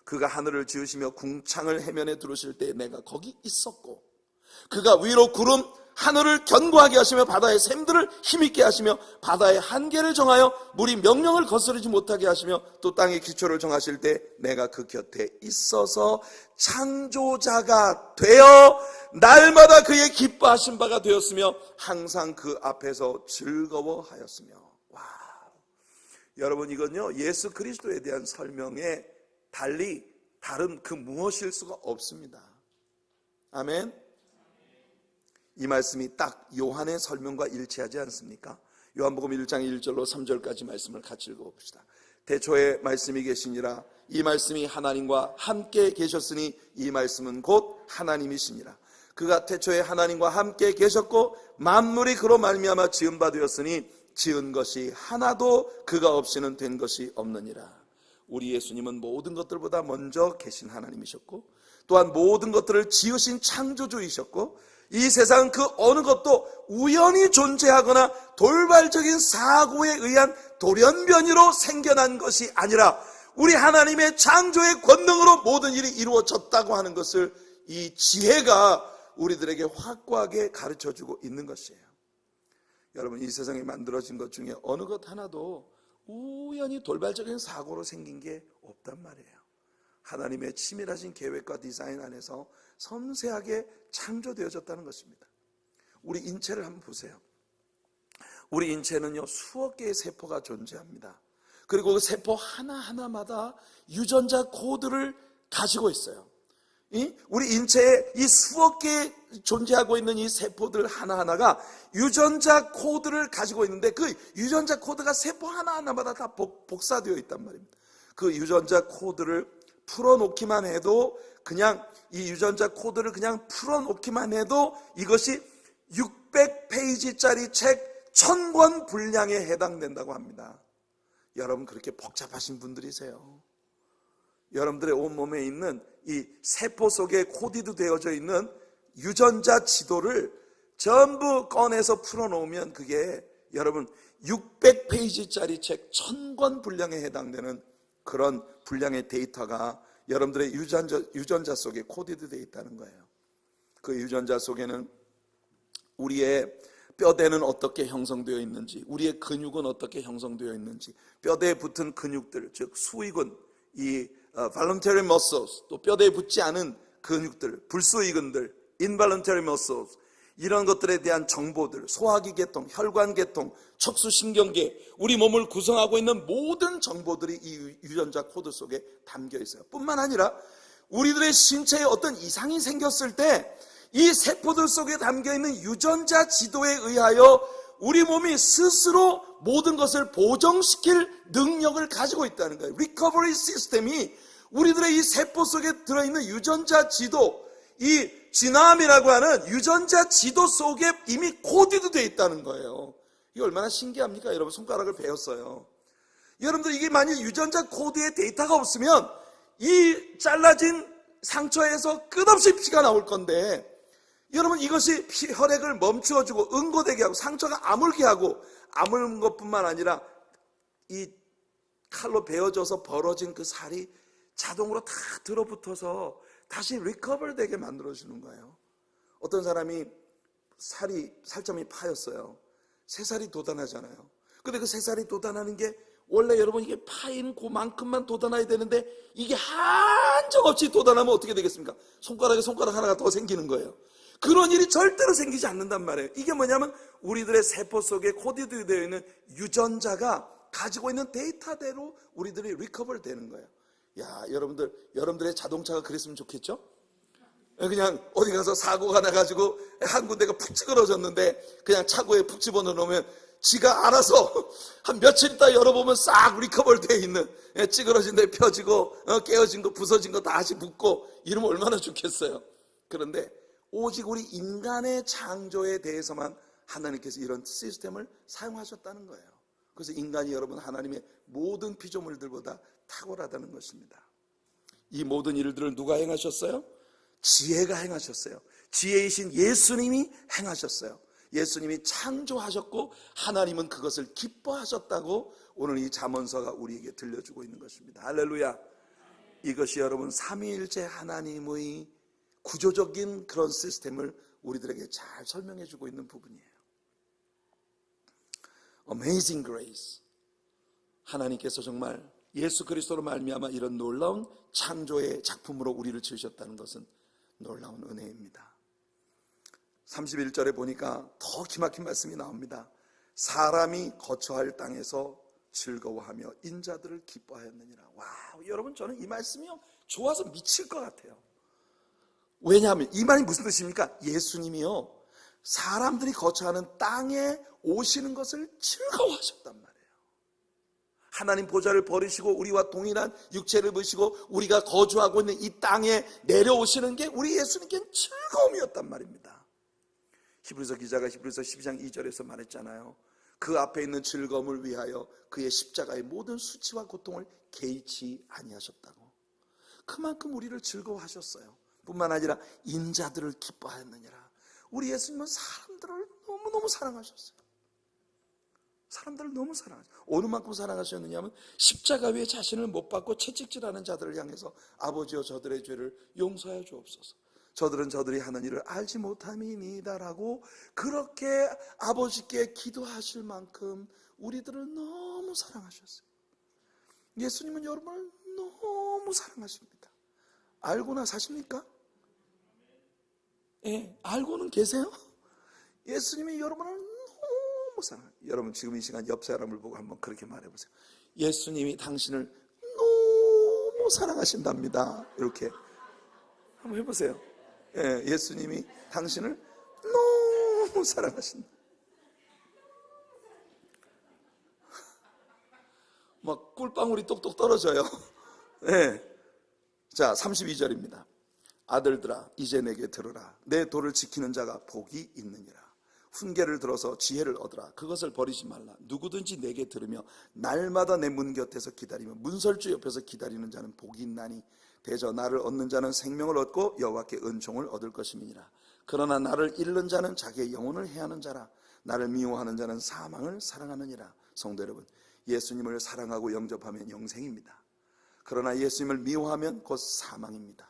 그가 하늘을 지으시며 궁창을 해면에 두르실 때 내가 거기 있었고, 그가 위로 구름 하늘을 견고하게 하시며 바다의 샘들을 힘있게 하시며 바다의 한계를 정하여 물이 명령을 거스르지 못하게 하시며 또 땅의 기초를 정하실 때 내가 그 곁에 있어서 창조자가 되어 날마다 그의 기뻐하신 바가 되었으며 항상 그 앞에서 즐거워하였으며. 와, 여러분 이건요 예수 그리스도에 대한 설명에 달리 다른 그 무엇일 수가 없습니다. 아멘. 이 말씀이 딱 요한의 설명과 일치하지 않습니까? 요한복음 1장 1절로 3절까지 말씀을 같이 읽어봅시다. 태초에 말씀이 계시니라. 이 말씀이 하나님과 함께 계셨으니 이 말씀은 곧 하나님이시니라. 그가 태초에 하나님과 함께 계셨고 만물이 그로 말미암아 지은 바 되었으니 지은 것이 하나도 그가 없이는 된 것이 없느니라. 우리 예수님은 모든 것들보다 먼저 계신 하나님이셨고 또한 모든 것들을 지으신 창조주이셨고, 이 세상 그 어느 것도 우연히 존재하거나 돌발적인 사고에 의한 돌연변이로 생겨난 것이 아니라 우리 하나님의 창조의 권능으로 모든 일이 이루어졌다고 하는 것을 이 지혜가 우리들에게 확고하게 가르쳐주고 있는 것이에요. 여러분 이 세상에 만들어진 것 중에 어느 것 하나도 우연히 돌발적인 사고로 생긴 게 없단 말이에요. 하나님의 치밀하신 계획과 디자인 안에서 섬세하게 창조되어졌다는 것입니다. 우리 인체를 한번 보세요. 우리 인체는요 수억 개의 세포가 존재합니다. 그리고 그 세포 하나하나마다 유전자 코드를 가지고 있어요. 우리 인체에 이 수억 개 존재하고 있는 이 세포들 하나하나가 유전자 코드를 가지고 있는데 그 유전자 코드가 세포 하나하나마다 다 복사되어 있단 말입니다. 그 유전자 코드를 풀어놓기만 해도, 그냥 이 유전자 코드를 그냥 풀어놓기만 해도 이것이 600페이지짜리 책 1000권 분량에 해당된다고 합니다. 여러분 그렇게 복잡하신 분들이세요. 여러분들의 온몸에 있는 이 세포 속에 코디도 되어져 있는 유전자 지도를 전부 꺼내서 풀어놓으면 그게 여러분 600페이지짜리 책 1000권 분량에 해당되는 그런 분량의 데이터가 여러분들의 유전자 속에 코디드 되어 있다는 거예요. 그 유전자 속에는 우리의 뼈대는 어떻게 형성되어 있는지, 우리의 근육은 어떻게 형성되어 있는지, 뼈대에 붙은 근육들, 즉 수익은 이 voluntary muscles, 또 뼈대에 붙지 않은 근육들, 불수익근들, involuntary muscles, 이런 것들에 대한 정보들, 소화기 계통, 혈관 계통, 척수신경계, 우리 몸을 구성하고 있는 모든 정보들이 이 유전자 코드 속에 담겨 있어요. 뿐만 아니라 우리들의 신체에 어떤 이상이 생겼을 때 이 세포들 속에 담겨 있는 유전자 지도에 의하여 우리 몸이 스스로 모든 것을 보정시킬 능력을 가지고 있다는 거예요. 리커버리 시스템이 우리들의 이 세포 속에 들어있는 유전자 지도, 이 지남이라고 하는 유전자 지도 속에 이미 코디도 되어 있다는 거예요. 이게 얼마나 신기합니까? 여러분 손가락을 베었어요. 여러분들 이게 만약 유전자 코드의 데이터가 없으면 이 잘라진 상처에서 끝없이 피가 나올 건데, 여러분 이것이 혈액을 멈추어주고 응고되게 하고 상처가 아물게 하고, 아물는 것뿐만 아니라 이 칼로 베어져서 벌어진 그 살이 자동으로 다 들어붙어서 다시 리커버 되게 만들어주는 거예요. 어떤 사람이 살점이 파였어요. 새살이 돋아나잖아요. 근데 그 새살이 돋아나는 게 원래 여러분 이게 파인 그만큼만 돋아나야 되는데 이게 한정없이 돋아나면 어떻게 되겠습니까? 손가락에 손가락 하나가 더 생기는 거예요. 그런 일이 절대로 생기지 않는단 말이에요. 이게 뭐냐면 우리들의 세포 속에 코디드 되어 있는 유전자가 가지고 있는 데이터대로 우리들이 리커버 되는 거예요. 야, 여러분들의 자동차가 그랬으면 좋겠죠? 그냥 어디 가서 사고가 나가지고 한 군데가 푹 찌그러졌는데 그냥 차고에 푹 집어넣어 놓으면 지가 알아서 한 며칠 있다 열어보면 싹 리커버 되어 있는, 찌그러진 데 펴지고 깨어진 거 부서진 거 다시 붙고 이러면 얼마나 좋겠어요. 그런데 오직 우리 인간의 창조에 대해서만 하나님께서 이런 시스템을 사용하셨다는 거예요. 그래서 인간이 여러분 하나님의 모든 피조물들보다 탁월하다는 것입니다. 이 모든 일들을 누가 행하셨어요? 지혜가 행하셨어요. 지혜이신 예수님이 행하셨어요. 예수님이 창조하셨고 하나님은 그것을 기뻐하셨다고 오늘 이 잠언서가 우리에게 들려주고 있는 것입니다. 할렐루야. 이것이 여러분 삼위일체 하나님의 구조적인 그런 시스템을 우리들에게 잘 설명해 주고 있는 부분이에요. Amazing Grace. 하나님께서 정말 예수 그리스도로 말미암아 이런 놀라운 창조의 작품으로 우리를 지으셨다는 것은 놀라운 은혜입니다. 31절에 보니까 더 기막힌 말씀이 나옵니다. 사람이 거처할 땅에서 즐거워하며 인자들을 기뻐하였느니라. 와우, 여러분 저는 이 말씀이요 좋아서 미칠 것 같아요. 왜냐하면 이 말이 무슨 뜻입니까? 예수님이요 사람들이 거처하는 땅에 오시는 것을 즐거워하셨단 말이에요. 하나님 보좌를 버리시고 우리와 동일한 육체를 입으시고 우리가 거주하고 있는 이 땅에 내려오시는 게 우리 예수님께는 즐거움이었단 말입니다. 히브리서 기자가 히브리서 12장 2절에서 말했잖아요. 그 앞에 있는 즐거움을 위하여 그의 십자가의 모든 수치와 고통을 개의치 아니하셨다고. 그만큼 우리를 즐거워하셨어요. 뿐만 아니라 인자들을 기뻐하였느니라. 우리 예수님은 사람들을 너무너무 사랑하셨어요. 사람들을 너무 사랑하셨어요. 어느 만큼 사랑하셨느냐 하면 십자가 위에 자신을 못 박고 채찍질하는 자들을 향해서 아버지여 저들의 죄를 용서하여 주옵소서. 저들은 저들이 하는 일을 알지 못함이니이다라고 그렇게 아버지께 기도하실 만큼 우리들을 너무 사랑하셨어요. 예수님은 여러분을 너무 사랑하십니다. 알고나 사십니까? 예, 알고는 계세요? 예수님이 여러분을 너무 사랑해요. 여러분 지금 이 시간 옆 사람을 보고 한번 그렇게 말해보세요. 예수님이 당신을 너무 사랑하신답니다. 이렇게 한번 해보세요. 예, 예수님이 당신을 너무 사랑하신다. 막 꿀방울이 똑똑 떨어져요. 예. 자, 32절입니다. 아들들아 이제 내게 들으라. 내 도를 지키는 자가 복이 있느니라. 훈계를 들어서 지혜를 얻으라. 그것을 버리지 말라. 누구든지 내게 들으며 날마다 내 문 곁에서 기다리며 문설주 옆에서 기다리는 자는 복이 있나니 대저 나를 얻는 자는 생명을 얻고 여호와께 은총을 얻을 것임이니라. 그러나 나를 잃는 자는 자기의 영혼을 해하는 자라. 나를 미워하는 자는 사망을 사랑하느니라. 성도 여러분, 예수님을 사랑하고 영접하면 영생입니다. 그러나 예수님을 미워하면 곧 사망입니다.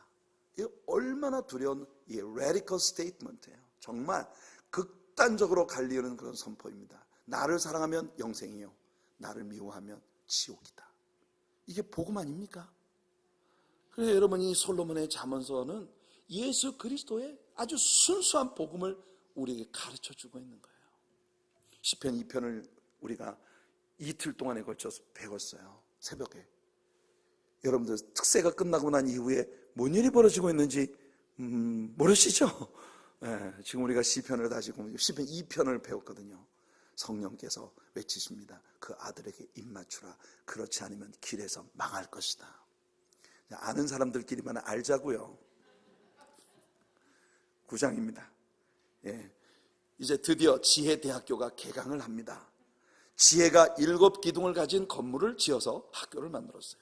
이 얼마나 두려운 이 radical statement예요. 정말 극단적으로 갈리는 그런 선포입니다. 나를 사랑하면 영생이요, 나를 미워하면 지옥이다. 이게 복음 아닙니까? 그래서 여러분, 이 솔로몬의 잠언서는 예수 그리스도의 아주 순수한 복음을 우리에게 가르쳐주고 있는 거예요. 시편 2편을 우리가 이틀 동안에 걸쳐서 배웠어요. 새벽에. 여러분들 특세가 끝나고 난 이후에 뭔 일이 벌어지고 있는지 모르시죠? 네, 지금 우리가 시편을 다시 시편 2편을 배웠거든요. 성령께서 외치십니다. 그 아들에게 입 맞추라. 그렇지 않으면 길에서 망할 것이다. 아는 사람들끼리만 알자고요. 9장입니다. 예. 이제 드디어 지혜대학교가 개강을 합니다. 지혜가 7기둥을 가진 건물을 지어서 학교를 만들었어요.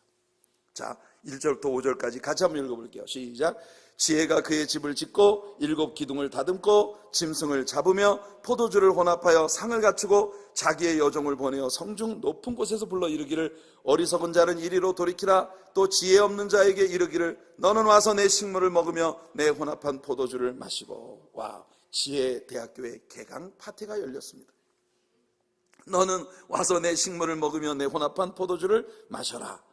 자, 1절부터 5절까지 같이 한번 읽어볼게요. 시작. 지혜가 그의 집을 짓고 7기둥을 다듬고 짐승을 잡으며 포도주를 혼합하여 상을 갖추고 자기의 여종을 보내어 성중 높은 곳에서 불러 이르기를 어리석은 자는 이리로 돌이키라. 또 지혜 없는 자에게 이르기를 너는 와서 내 식물을 먹으며 내 혼합한 포도주를 마시고. 와, 지혜대학교의 개강 파티가 열렸습니다. 너는 와서 내 식물을 먹으며 내 혼합한 포도주를 마셔라.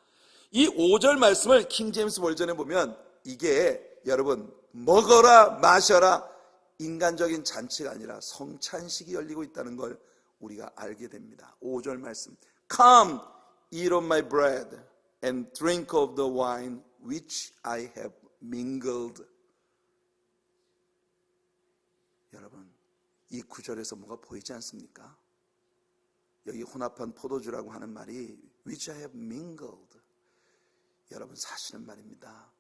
이 5절 말씀을 킹제임스 버전에 보면 이게 여러분 먹어라 마셔라 인간적인 잔치가 아니라 성찬식이 열리고 있다는 걸 우리가 알게 됩니다. 5절 말씀 Come, eat of my bread and drink of the wine which I have mingled. 여러분, 이 9절에서 뭐가 보이지 않습니까? 여기 혼합한 포도주라고 하는 말이 which I have mingled. 여러분, 사실은 말입니다.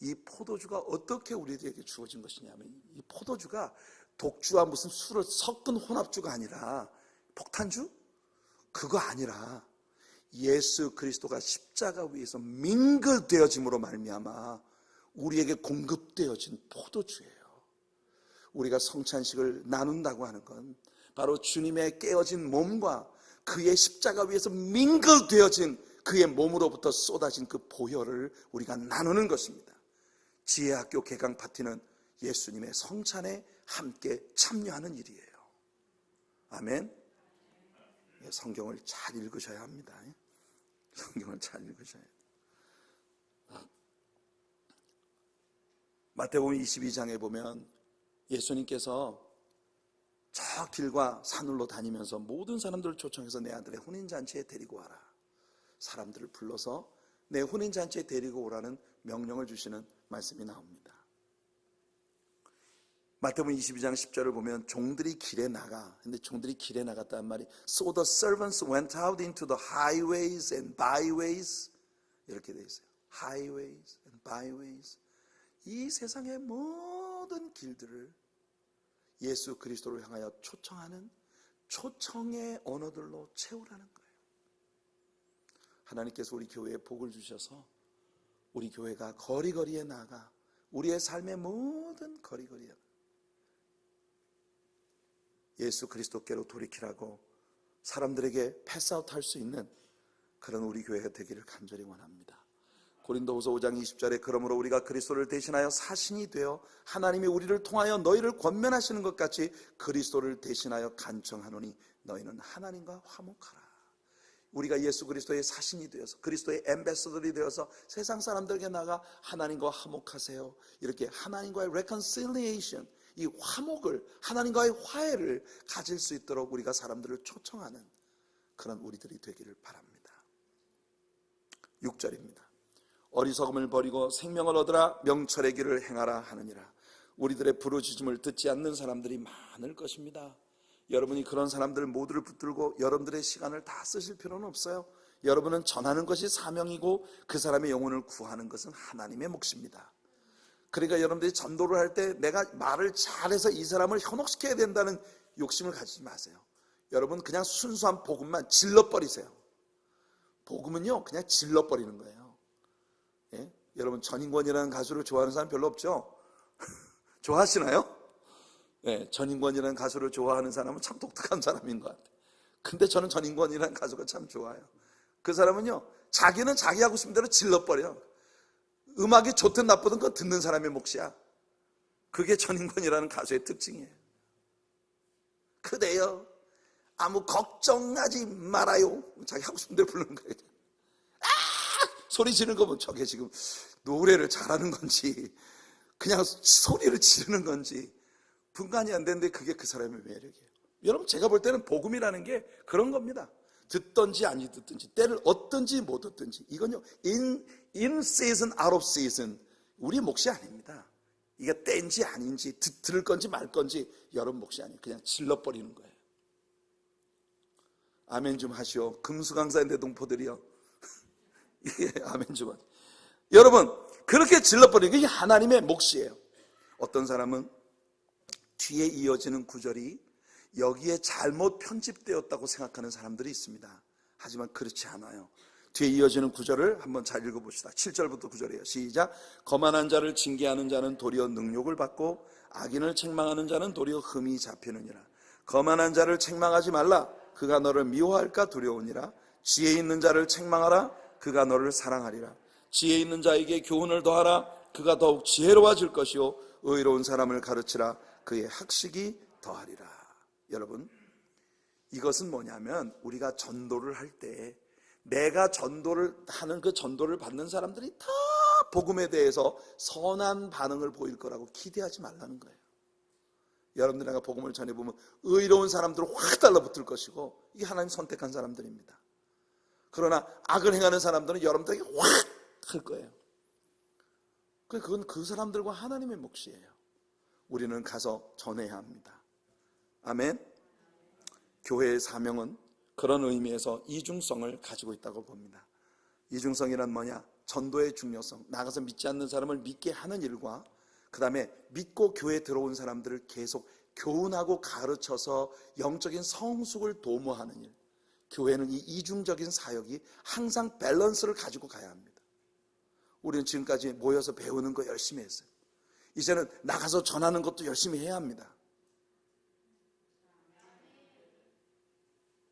이 포도주가 어떻게 우리에게 주어진 것이냐면 이 포도주가 독주와 무슨 술을 섞은 혼합주가 아니라 폭탄주? 그거 아니라 예수 그리스도가 십자가 위에서 민글되어짐으로 말미암아 우리에게 공급되어진 포도주예요. 우리가 성찬식을 나눈다고 하는 건 바로 주님의 깨어진 몸과 그의 십자가 위에서 민글되어진 그의 몸으로부터 쏟아진 그 보혈을 우리가 나누는 것입니다. 지혜학교 개강 파티는 예수님의 성찬에 함께 참여하는 일이에요. 아멘. 성경을 잘 읽으셔야 합니다. 성경을 잘 읽으셔야 해요. 마태복음 22장에 보면 예수님께서 저 길과 산울로 다니면서 모든 사람들을 초청해서 내 아들의 혼인잔치에 데리고 와라. 사람들을 불러서 내 혼인잔치에 데리고 오라는 명령을 주시는 말씀이 나옵니다. 마태복음 22장 10절을 보면 종들이 길에 나가. 근데 종들이 길에 나갔다는 말이 So the servants went out into the highways and byways 이렇게 되어 있어요. Highways and byways. 이 세상의 모든 길들을 예수 그리스도를 향하여 초청하는 초청의 언어들로 채우라는 거예요. 하나님께서 우리 교회에 복을 주셔서 우리 교회가 거리거리에 나가 우리의 삶의 모든 거리거리에 예수 그리스도께로 돌이키라고 사람들에게 패스아웃 할 수 있는 그런 우리 교회가 되기를 간절히 원합니다. 고린도후서 5장 20절에 그러므로 우리가 그리스도를 대신하여 사신이 되어 하나님이 우리를 통하여 너희를 권면하시는 것 같이 그리스도를 대신하여 간청하노니 너희는 하나님과 화목하라. 우리가 예수 그리스도의 사신이 되어서 그리스도의 앰베서더들이 되어서 세상 사람들에게 나가 하나님과 화목하세요. 이렇게 하나님과의 reconciliation, 이 화목을 하나님과의 화해를 가질 수 있도록 우리가 사람들을 초청하는 그런 우리들이 되기를 바랍니다. 6절입니다. 어리석음을 버리고 생명을 얻으라 명철의 길을 행하라 하느니라. 우리들의 부르짖음을 듣지 않는 사람들이 많을 것입니다. 여러분이 그런 사람들 모두를 붙들고 여러분들의 시간을 다 쓰실 필요는 없어요. 여러분은 전하는 것이 사명이고 그 사람의 영혼을 구하는 것은 하나님의 몫입니다. 그러니까 여러분들이 전도를 할 때 내가 말을 잘해서 이 사람을 현혹시켜야 된다는 욕심을 가지지 마세요. 여러분 그냥 순수한 복음만 질러버리세요. 복음은요 그냥 질러버리는 거예요. 예? 여러분 전인권이라는 가수를 좋아하는 사람 별로 없죠? 좋아하시나요? 네, 전인권이라는 가수를 좋아하는 사람은 참 독특한 사람인 것 같아요. 근데 저는 전인권이라는 가수가 참 좋아요. 그 사람은요 자기는 자기 하고 싶은 대로 질러버려. 음악이 좋든 나쁘든 그건 듣는 사람의 몫이야. 그게 전인권이라는 가수의 특징이에요. 그대여 아무 걱정하지 말아요. 자기 하고 싶은 대로 부르는 거예요. 소리 지르는 거 보면 저게 지금 노래를 잘하는 건지 그냥 소리를 지르는 건지 분간이 안 되는데 그게 그 사람의 매력이에요. 여러분, 제가 볼 때는 복음이라는 게 그런 겁니다. 듣든지 아니 듣든지, 때를 얻든지 못 얻든지, 이건요 in season, out of season 우리 몫이 아닙니다. 이게 때인지 아닌지, 들을 건지 말 건지 여러분 몫이 아니에요. 그냥 질러버리는 거예요. 아멘 좀 하시오. 금수강사인데 동포들이요. 예, 아멘 좀 하시오. 여러분, 그렇게 질러버리는 게 하나님의 몫이에요. 어떤 사람은 뒤에 이어지는 구절이 여기에 잘못 편집되었다고 생각하는 사람들이 있습니다. 하지만 그렇지 않아요. 뒤에 이어지는 구절을 한번 잘 읽어봅시다. 7절부터 9절이에요. 시작. 거만한 자를 징계하는 자는 도리어 능욕을 받고 악인을 책망하는 자는 도리어 흠이 잡히느니라. 거만한 자를 책망하지 말라. 그가 너를 미워할까 두려우니라. 지혜 있는 자를 책망하라. 그가 너를 사랑하리라. 지혜 있는 자에게 교훈을 더하라. 그가 더욱 지혜로워질 것이요 의로운 사람을 가르치라. 그의 학식이 더하리라. 여러분, 이것은 뭐냐면 우리가 전도를 할 때 내가 전도를 하는 그 전도를 받는 사람들이 다 복음에 대해서 선한 반응을 보일 거라고 기대하지 말라는 거예요. 여러분들 내가 복음을 전해보면 의로운 사람들은 확 달라붙을 것이고 이게 하나님 선택한 사람들입니다. 그러나 악을 행하는 사람들은 여러분들에게 확 할 거예요. 그건 그 사람들과 하나님의 몫이에요. 우리는 가서 전해야 합니다. 아멘. 교회의 사명은 그런 의미에서 이중성을 가지고 있다고 봅니다. 이중성이란 뭐냐? 전도의 중요성, 나가서 믿지 않는 사람을 믿게 하는 일과 그 다음에 믿고 교회에 들어온 사람들을 계속 교훈하고 가르쳐서 영적인 성숙을 도모하는 일. 교회는 이 이중적인 사역이 항상 밸런스를 가지고 가야 합니다. 우리는 지금까지 모여서 배우는 거 열심히 했어요. 이제는 나가서 전하는 것도 열심히 해야 합니다.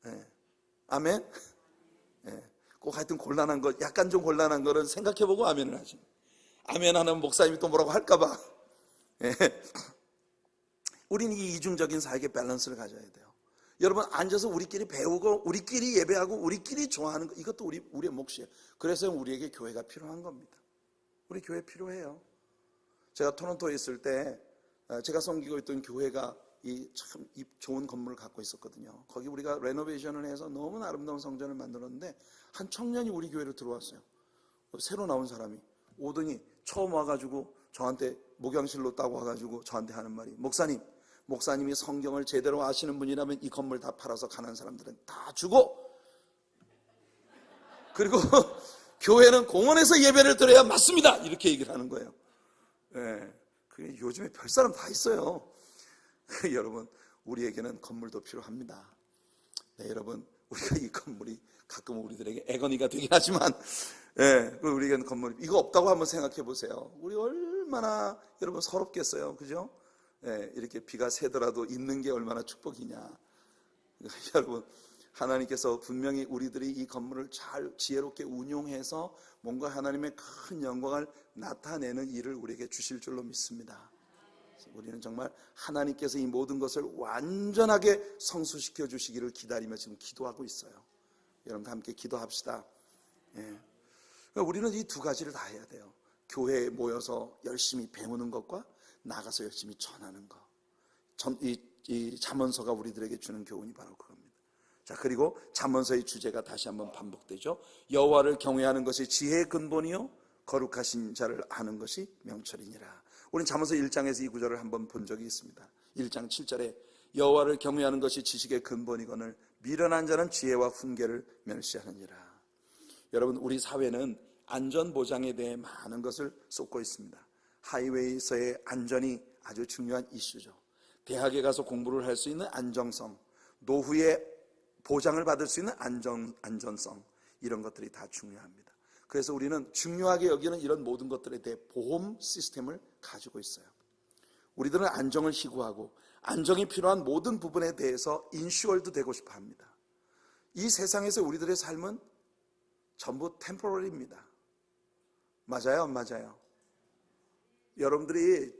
네. 아멘? 네. 꼭 하여튼 곤란한 거, 약간 좀 곤란한 거는 생각해보고 아멘을 하지. 아멘 하는 목사님이 또 뭐라고 할까봐. 네. 우리는 이 이중적인 사역의 밸런스를 가져야 돼요. 여러분, 앉아서 우리끼리 배우고 우리끼리 예배하고 우리끼리 좋아하는 거, 이것도 우리의 몫이에요. 그래서 우리에게 교회가 필요한 겁니다. 우리 교회 필요해요. 제가 토론토에 있을 때 제가 섬기고 있던 교회가 참 좋은 건물을 갖고 있었거든요. 거기 우리가 레노베이션을 해서 너무 아름다운 성전을 만들었는데 한 청년이 우리 교회로 들어왔어요. 새로 나온 사람이 오더니 처음 와가지고 저한테 목양실로 따고 와가지고 저한테 하는 말이, 목사님이 성경을 제대로 아시는 분이라면 이 건물 다 팔아서 가난한 사람들은 다 주고, 그리고 교회는 공원에서 예배를 드려야 맞습니다, 이렇게 얘기를 하는 거예요. 네, 그게 요즘에 별 사람 다 있어요. 여러분, 우리에게는 건물도 필요합니다. 네, 여러분, 우리가 이 건물이 가끔 우리들에게 애건이가 되긴 하지만, 우리에게는 건물이, 이거 없다고 한번 생각해 보세요. 우리 얼마나 여러분 서럽겠어요, 그죠? 이렇게 비가 새더라도 있는 게 얼마나 축복이냐. 여러분, 하나님께서 분명히 우리들이 이 건물을 잘 지혜롭게 운용해서 뭔가 하나님의 큰 영광을 나타내는 일을 우리에게 주실 줄로 믿습니다. 우리는 정말 하나님께서 이 모든 것을 완전하게 성수시켜 주시기를 기다리며 지금 기도하고 있어요. 여러분 함께 기도합시다. 그러니까 우리는 이 두 가지를 다 해야 돼요. 교회에 모여서 열심히 배우는 것과 나가서 열심히 전하는 것. 이 잠언서가 우리들에게 주는 교훈이 바로 그겁니다. 자, 그리고 잠언서의 주제가 다시 한번 반복되죠. 여호와를 경외하는 것이 지혜의 근본이요 거룩하신 자를 아는 것이 명철이니라. 우리는 잠언서 1장에서 이 구절을 한번 본 적이 있습니다. 1장 7절에 여호와를 경외하는 것이 지식의 근본이거늘 미련한 자는 지혜와 훈계를 멸시하느니라. 여러분, 우리 사회는 안전보장에 대해 많은 것을 쏟고 있습니다. 하이웨이에서의 안전이 아주 중요한 이슈죠. 대학에 가서 공부를 할 수 있는 안정성, 노후에 보장을 받을 수 있는 안전성, 이런 것들이 다 중요합니다. 그래서 우리는 중요하게 여기는 이런 모든 것들에 대해 보험 시스템을 가지고 있어요. 우리들은 안정을 희구하고 안정이 필요한 모든 부분에 대해서 인슈얼드 되고 싶어 합니다. 이 세상에서 우리들의 삶은 전부 템포러리입니다. 맞아요, 안 맞아요? 여러분들이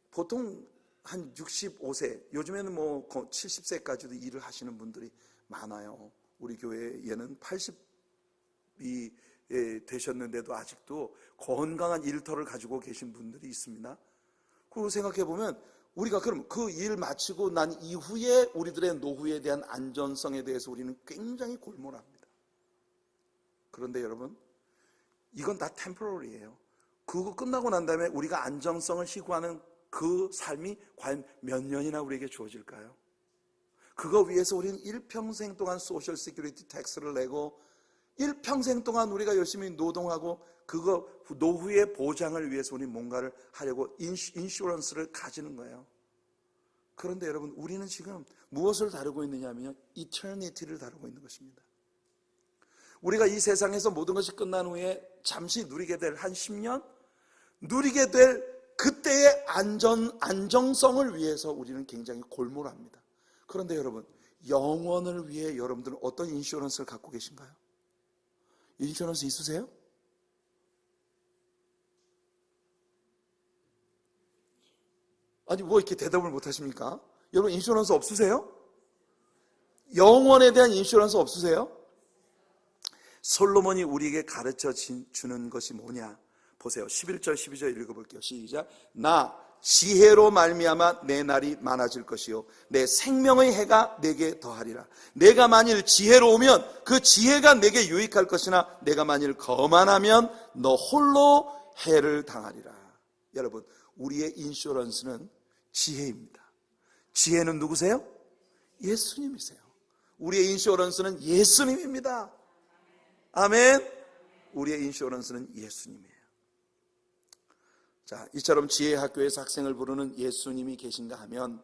보통 한 65세, 요즘에는 뭐 70세까지도 일을 하시는 분들이 많아요. 우리 교회에는 80이 되셨는데도 아직도 건강한 일터를 가지고 계신 분들이 있습니다. 그리고 생각해 보면 우리가 그럼 그 일 마치고 난 이후에 우리들의 노후에 대한 안전성에 대해서 우리는 굉장히 골몰합니다. 그런데 여러분, 이건 다 템포러리예요. 그거 끝나고 난 다음에 우리가 안정성을 희구하는 그 삶이 과연 몇 년이나 우리에게 주어질까요? 그거 위해서 우리는 일평생 동안 소셜 시큐리티 텍스를 내고 일평생 동안 우리가 열심히 노동하고 그거 노후의 보장을 위해서 우리 뭔가를 하려고 인슈런스를 가지는 거예요. 그런데 여러분, 우리는 지금 무엇을 다루고 있느냐 하면 이터니티를 다루고 있는 것입니다. 우리가 이 세상에서 모든 것이 끝난 후에 잠시 누리게 될 한 10년 누리게 될 그때의 안정성을 위해서 우리는 굉장히 골몰합니다. 그런데 여러분, 영원을 위해 여러분들은 어떤 인슈런스를 갖고 계신가요? 인슈런스 있으세요? 아니 뭐 이렇게 대답을 못 하십니까? 여러분 인슈런스 없으세요? 영원에 대한 인슈런스 없으세요? 솔로몬이 우리에게 가르쳐 주는 것이 뭐냐? 보세요. 11절 12절 읽어볼게요. 시작. 나 지혜로 말미암아 내 날이 많아질 것이요 내 생명의 해가 내게 더하리라. 내가 만일 지혜로우면 그 지혜가 내게 유익할 것이나 내가 만일 거만하면 너 홀로 해를 당하리라. 여러분, 우리의 인슈런스는 지혜입니다. 지혜는 누구세요? 예수님이세요. 우리의 인슈런스는 예수님입니다. 아멘. 우리의 인슈런스는 예수님이에요. 자, 이처럼 지혜 학교에서 학생을 부르는 예수님이 계신가 하면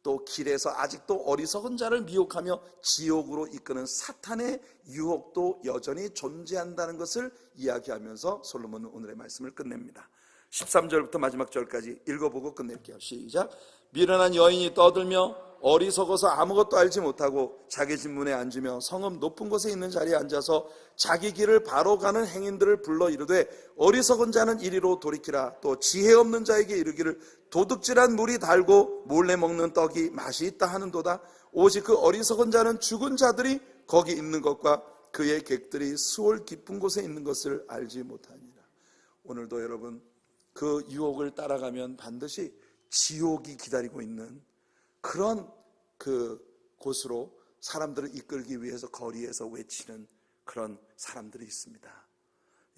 또 길에서 아직도 어리석은 자를 미혹하며 지옥으로 이끄는 사탄의 유혹도 여전히 존재한다는 것을 이야기하면서 솔로몬은 오늘의 말씀을 끝냅니다. 13절부터 마지막 절까지 읽어보고 끝낼게요. 시작. 미련한 여인이 떠들며 어리석어서 아무것도 알지 못하고 자기 집 문에 앉으며 성읍 높은 곳에 있는 자리에 앉아서 자기 길을 바로 가는 행인들을 불러 이르되 어리석은 자는 이리로 돌이키라. 또 지혜 없는 자에게 이르기를 도둑질한 물이 달고 몰래 먹는 떡이 맛이 있다 하는도다. 오직 그 어리석은 자는 죽은 자들이 거기 있는 것과 그의 객들이 수월 깊은 곳에 있는 것을 알지 못하니라. 오늘도 여러분, 그 유혹을 따라가면 반드시 지옥이 기다리고 있는 그런 그 곳으로 사람들을 이끌기 위해서 거리에서 외치는 그런 사람들이 있습니다.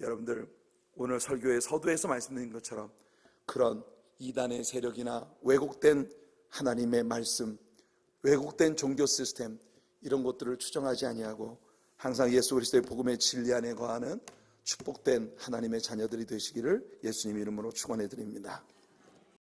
여러분들, 오늘 설교의 서두에서 말씀드린 것처럼 그런 이단의 세력이나 왜곡된 하나님의 말씀, 왜곡된 종교 시스템, 이런 것들을 추정하지 아니하고 항상 예수 그리스도의 복음의 진리 안에 거하는 축복된 하나님의 자녀들이 되시기를 예수님 이름으로 축원해 드립니다.